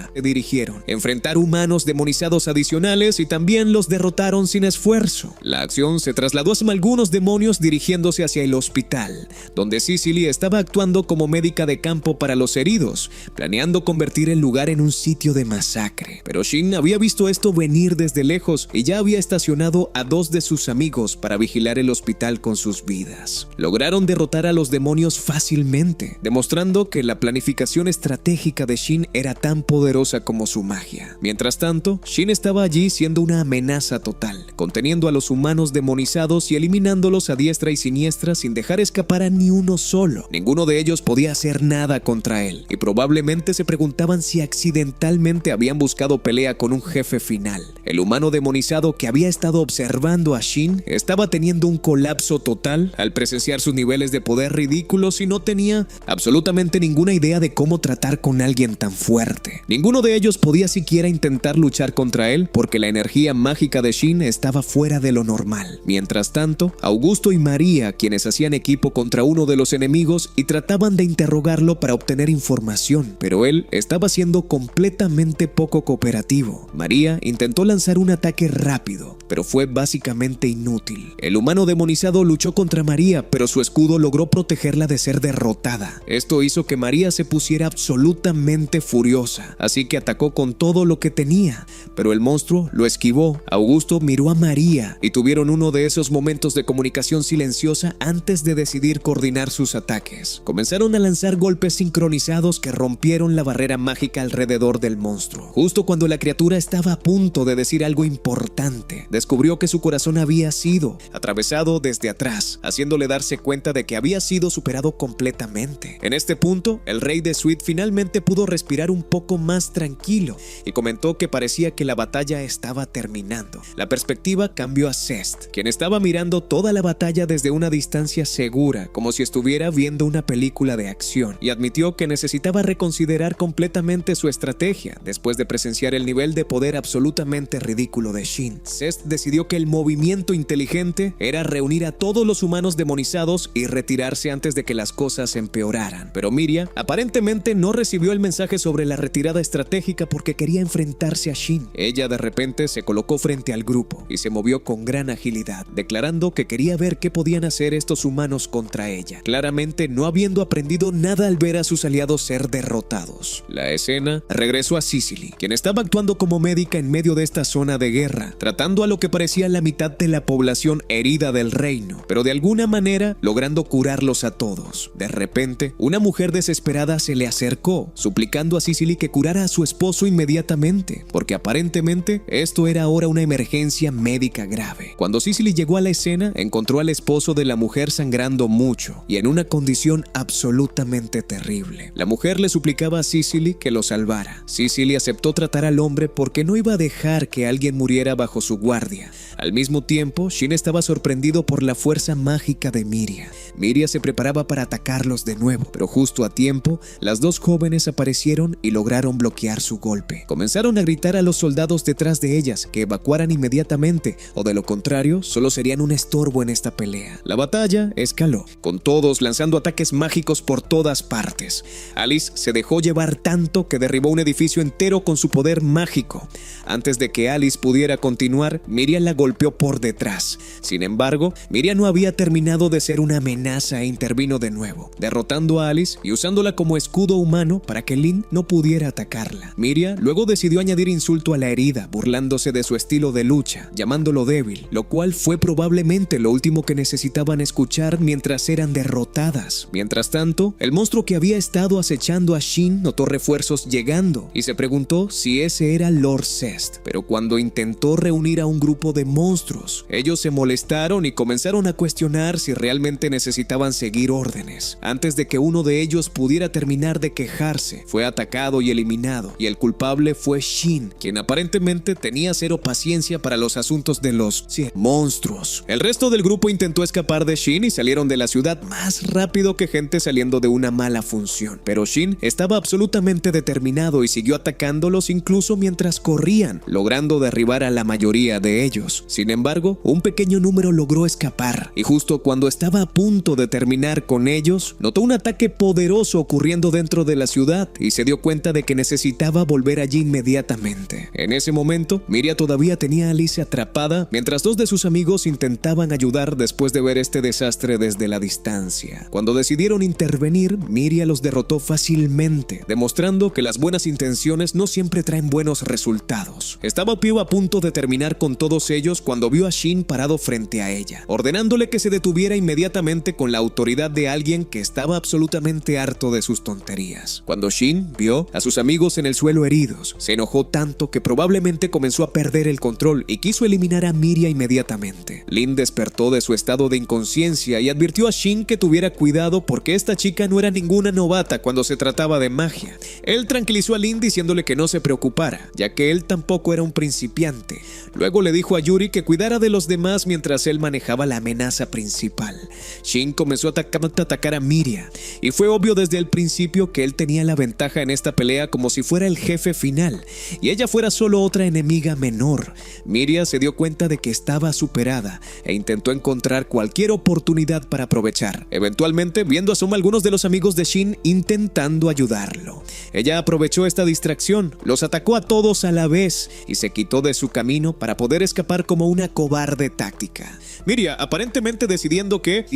enfrentar humanos demonizados adicionales y también los derrotaron sin esfuerzo. La acción se trasladó hacia algunos demonios dirigiéndose hacia el hospital, donde Cicely estaba actuando como médica de campo para los heridos, planeando convertir el lugar en un sitio de masacre. Pero Shin había visto esto venir desde lejos y ya había estacionado a 2 de sus amigos para vigilar el hospital con sus vidas. Lograron derrotar a los demonios fácilmente, demostrando que la planificación estratégica de Shin era tan poderosa como su magia. Mientras tanto, Shin estaba allí siendo una amenaza total, conteniendo a los humanos demonizados y eliminándolos a diestra y siniestra sin dejar escapar a ni uno solo. Ninguno de ellos podía hacer nada contra él, y probablemente se preguntaban si accidentalmente habían buscado pelea con un jefe final. El humano demonizado que había estado observando a Shin estaba teniendo un colapso total al presenciar sus niveles de poder ridículos y no tenía absolutamente ninguna idea de cómo tratar con alguien tan fuerte. Ninguno de ellos podía siquiera intentar luchar contra él porque la energía mágica de Shin estaba fuera de lo normal. Mientras tanto, Augusto y María, quienes hacían equipo contra uno de los enemigos y trataban de interrogarlo para obtener información, pero él estaba siendo completamente poco cooperativo. María intentó lanzar un ataque rápido, pero fue básicamente inútil. El humano demonizado luchó contra María, pero su escudo logró protegerla de ser derrotada. Esto hizo que María se pusiera absolutamente furiosa, así que atacó con todo lo que tenía, pero el monstruo lo esquivó. Augusto miró a María y tuvieron uno de esos momentos de comunicación silenciosa antes de decidir coordinar sus ataques. Comenzaron a lanzar golpes sincronizados que rompieron la barrera mágica alrededor del monstruo. Justo cuando la criatura estaba a punto de decir algo importante, descubrió que su corazón había sido atravesado desde atrás, haciéndole darse cuenta de que había sido superado completamente. En este punto, el rey de Sweet finalmente pudo respirar un poco más tranquilo y comentó que parecía que la batalla estaba terminando. La perspectiva cambió a Zest, quien estaba mirando toda la batalla desde una distancia segura, como si estuviera viendo una película de acción, y admitió que necesitaba reconsiderar completamente su estrategia después de presenciar el nivel de poder absolutamente ridículo de Shin. Zest decidió que el movimiento inteligente era reunir a todos los humanos demonizados y retirarse antes de que las cosas empeoraran. Pero Miria aparentemente no recibió el mensaje sobre la retirada estratégica porque quería enfrentarse a Shin. Ella de repente se colocó frente al grupo y se movió con gran agilidad, declarando que quería ver qué podían hacer estos humanos contra ella, claramente no habiendo aprendido nada al ver a sus aliados ser derrotados. La escena regresó a Cicely, quien estaba actuando como médica en medio de esta zona de guerra, tratando a lo que parecía la mitad de la población herida del reino, pero de alguna manera logrando curarlos a todos. De repente, una mujer desesperada se le acercó, suplicando a Cicely que curara a su esposo inmediatamente, porque aparentemente esto era ahora una emergencia médica grave. Cuando Cicely llegó a la escena, encontró al esposo de la mujer sangrando mucho y en una condición absolutamente terrible. La mujer le suplicaba a Cicely que lo salvara. Cicely aceptó tratar al hombre porque no iba a dejar que alguien muriera bajo su guardia. Al mismo tiempo, Shin estaba sorprendido por la fuerza mágica de Miria. Miria se preparaba para atacarlos de nuevo, pero justo a tiempo, las dos jóvenes aparecieron y lograron bloquear su golpe. Comenzaron a gritar a los soldados detrás de ellas que evacuaran inmediatamente, o de lo contrario, solo serían un estorbo en esta pelea. La batalla escaló, con todos lanzando ataques mágicos por todas partes. Alice se dejó llevar tanto que derribó un edificio entero con su poder mágico. Antes de que Alice pudiera continuar, Miriam la golpeó por detrás. Sin embargo, Miriam no había terminado de ser una amenaza e intervino de nuevo, derrotando a Alice y usándola como escudo humano para que Lynn no pudiera atacarla. Miriam luego decidió añadir insulto a la herida, burlándose de su estilo de lucha, llamándolo débil, lo cual fue probablemente lo último que necesitaban escuchar mientras eran derrotadas. Mientras tanto, el monstruo que había estado acechando a Shin notó refuerzos llegando y se preguntó si ese era Lord Zest, pero cuando intentó reunir a un grupo de monstruos, ellos se molestaron y comenzaron a cuestionar si realmente necesitaban seguir órdenes. Antes de que uno de ellos pudiera terminar de quejarse, fue atacado y eliminado, y el culpable fue Shin, quien aparentemente tenía cero paciencia para los asuntos de los monstruos. El resto del grupo intentó escapar de Shin y salieron de la ciudad más rápido que gente saliendo de una mala función, pero Shin estaba absolutamente determinado y siguió atacándolos incluso mientras corrían, logrando derribar a la mayoría de ellos. Sin embargo, un pequeño número logró escapar, y justo cuando estaba a punto de terminar con ellos, notó un ataque poderoso ocurriendo dentro de la ciudad y se dio cuenta de que necesitaba volver a allí inmediatamente. En ese momento, Miria todavía tenía a Alice atrapada, mientras dos de sus amigos intentaban ayudar después de ver este desastre desde la distancia. Cuando decidieron intervenir, Miria los derrotó fácilmente, demostrando que las buenas intenciones no siempre traen buenos resultados. Estaba Pío a punto de terminar con todos ellos cuando vio a Shin parado frente a ella, ordenándole que se detuviera inmediatamente con la autoridad de alguien que estaba absolutamente harto de sus tonterías. Cuando Shin vio a sus amigos en el suelo heridos, se enojó tanto que probablemente comenzó a perder el control y quiso eliminar a Miria inmediatamente. Lin despertó de su estado de inconsciencia y advirtió a Shin que tuviera cuidado porque esta chica no era ninguna novata cuando se trataba de magia. Él tranquilizó a Lin diciéndole que no se preocupara, ya que él tampoco era un principiante. Luego le dijo a Yuri que cuidara de los demás mientras él manejaba la amenaza principal. Shin comenzó a atacar a Miria, y fue obvio desde el principio que él tenía la ventaja en esta pelea como si fuera el jefe final, y ella fuera solo otra enemiga menor. Miria se dio cuenta de que estaba superada e intentó encontrar cualquier oportunidad para aprovechar, eventualmente viendo asoma a algunos de los amigos de Shin intentando ayudarlo. Ella aprovechó esta distracción, los atacó a todos a la vez y se quitó de su camino para poder escapar como una cobarde táctica. Miria, aparentemente decidiendo que,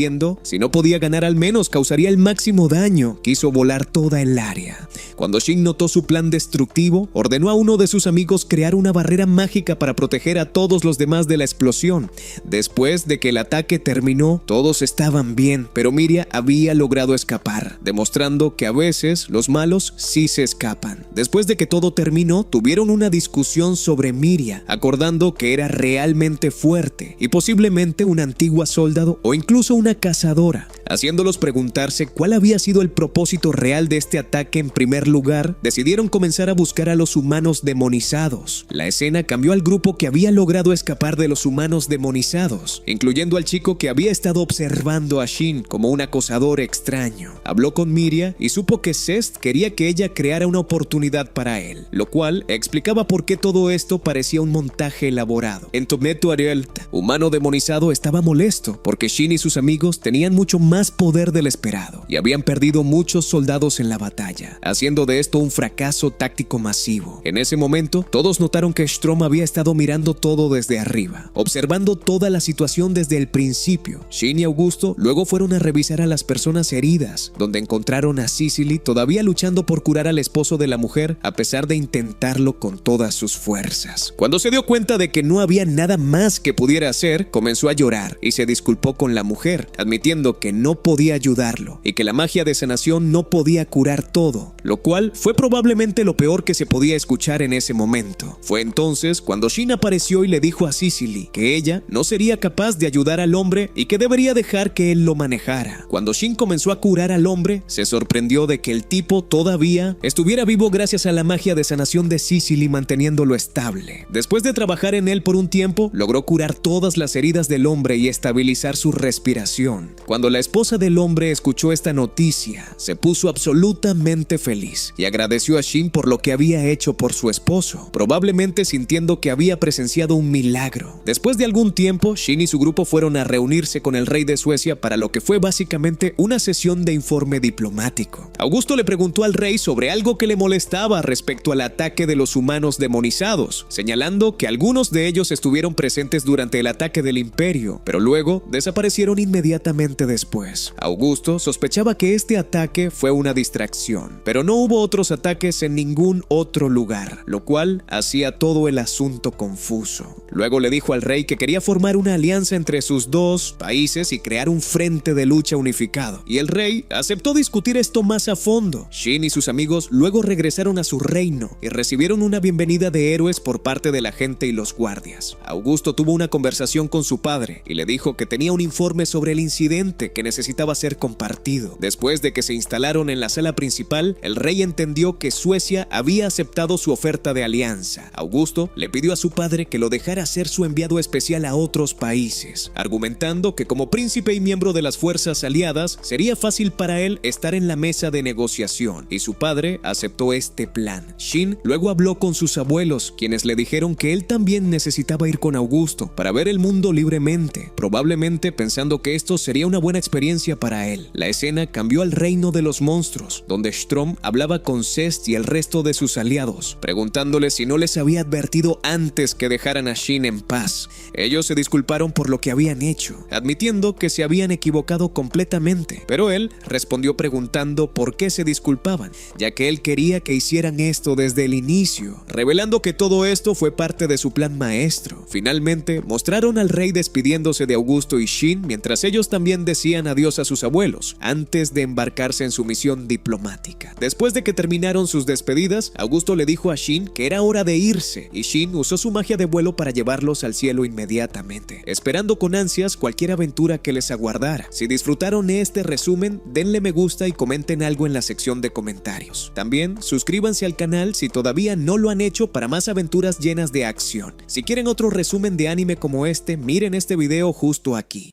si no podía ganar al menos causaría el máximo daño, quiso volar toda el área. Cuando Shin notó su plan destructivo, ordenó a uno de sus amigos crear una barrera mágica para proteger a todos los demás de la explosión. Después de que el ataque terminó, todos estaban bien, pero Miria había logrado escapar, demostrando que a veces los malos sí se escapan. Después de que todo terminó, tuvieron una discusión sobre Miria, acordando que era realmente fuerte y posiblemente una antigua soldado o incluso una cazadora, haciéndolos preguntarse cuál había sido el propósito real de este ataque. En primer lugar, decidieron comenzar a buscar a los humanos demonizados. La escena cambió al grupo que había logrado escapar de los humanos demonizados, incluyendo al chico que había estado observando a Shin como un acosador extraño. Habló con Miria y supo que Zest quería que ella creara una oportunidad para él, lo cual explicaba por qué todo esto parecía un montaje elaborado. En Tometo Ariel, humano demonizado, estaba molesto porque Shin y sus amigos tenían mucho más poder del esperado y habían perdido muchos soldados en la batalla, haciendo de esto un fracaso táctico masivo. En ese momento, todos notaron que Strom había estado mirando todo desde arriba, observando toda la situación desde el principio. Shin y Augusto luego fueron a revisar a las personas heridas, donde encontraron a Cicely todavía luchando por curar al esposo de la mujer a pesar de intentarlo con todas sus fuerzas. Cuando se dio cuenta de que no había nada más que pudiera hacer, comenzó a llorar y se disculpó con la mujer, admitiendo que no podía ayudarlo y que la magia de sanación no podía curar todo, lo cual fue probablemente lo peor que se podía escuchar en ese momento. Fue entonces cuando Shin apareció y le dijo a Cicely que ella no sería capaz de ayudar al hombre y que debería dejar que él lo manejara. Cuando Shin comenzó a curar al hombre, se sorprendió de que el tipo todavía estuviera vivo gracias a la magia de sanación de Cicely manteniéndolo estable. Después de trabajar en él por un tiempo, logró curar todas las heridas del hombre y estabilizar su respiración. Cuando la esposa del hombre escuchó esta noticia, se puso absolutamente feliz y agradeció a Shin por lo que había hecho por su esposo, probablemente sintiendo que había presenciado un milagro. Después de algún tiempo, Shin y su grupo fueron a reunirse con el rey de Suecia para lo que fue básicamente una sesión de informe diplomático. Augusto le preguntó al rey sobre algo que le molestaba respecto al ataque de los humanos demonizados, señalando que algunos de ellos estuvieron presentes durante el ataque del imperio, pero luego desaparecieron inmediatamente después. Augusto sospechaba que este ataque fue una distracción, pero no hubo otros ataques en ningún otro lugar, lo cual hacía todo el asunto confuso. Luego le dijo al rey que quería formar una alianza entre sus dos países y crear un frente de lucha unificado, y el rey aceptó discutir esto más a fondo. Shin y sus amigos luego regresaron a su reino y recibieron una bienvenida de héroes por parte de la gente y los guardias. Augusto tuvo una conversación con su padre y le dijo que tenía un informe sobre el incidente que necesitaba ser compartido. Después de que se instalaron en la sala principal, el rey entendió que Suecia había aceptado su oferta de alianza. Augusto le pidió a su padre que lo dejara ser su enviado especial a otros países, argumentando que como príncipe y miembro de las fuerzas aliadas, sería fácil para él estar en la mesa de negociación, y su padre aceptó este plan. Shin luego habló con sus abuelos, quienes le dijeron que él también necesitaba ir con Augusto para ver el mundo libremente, probablemente pensando que esto sería una buena experiencia experiencia para él. La escena cambió al reino de los monstruos, donde Strom hablaba con Zest y el resto de sus aliados, preguntándole si no les había advertido antes que dejaran a Shin en paz. Ellos se disculparon por lo que habían hecho, admitiendo que se habían equivocado completamente, pero él respondió preguntando por qué se disculpaban, ya que él quería que hicieran esto desde el inicio, revelando que todo esto fue parte de su plan maestro. Finalmente, mostraron al rey despidiéndose de Augusto y Shin mientras ellos también decían adiós a sus abuelos, antes de embarcarse en su misión diplomática. Después de que terminaron sus despedidas, Augusto le dijo a Shin que era hora de irse, y Shin usó su magia de vuelo para llevarlos al cielo inmediatamente, esperando con ansias cualquier aventura que les aguardara. Si disfrutaron este resumen, denle me gusta y comenten algo en la sección de comentarios. También suscríbanse al canal si todavía no lo han hecho para más aventuras llenas de acción. Si quieren otro resumen de anime como este, miren este video justo aquí.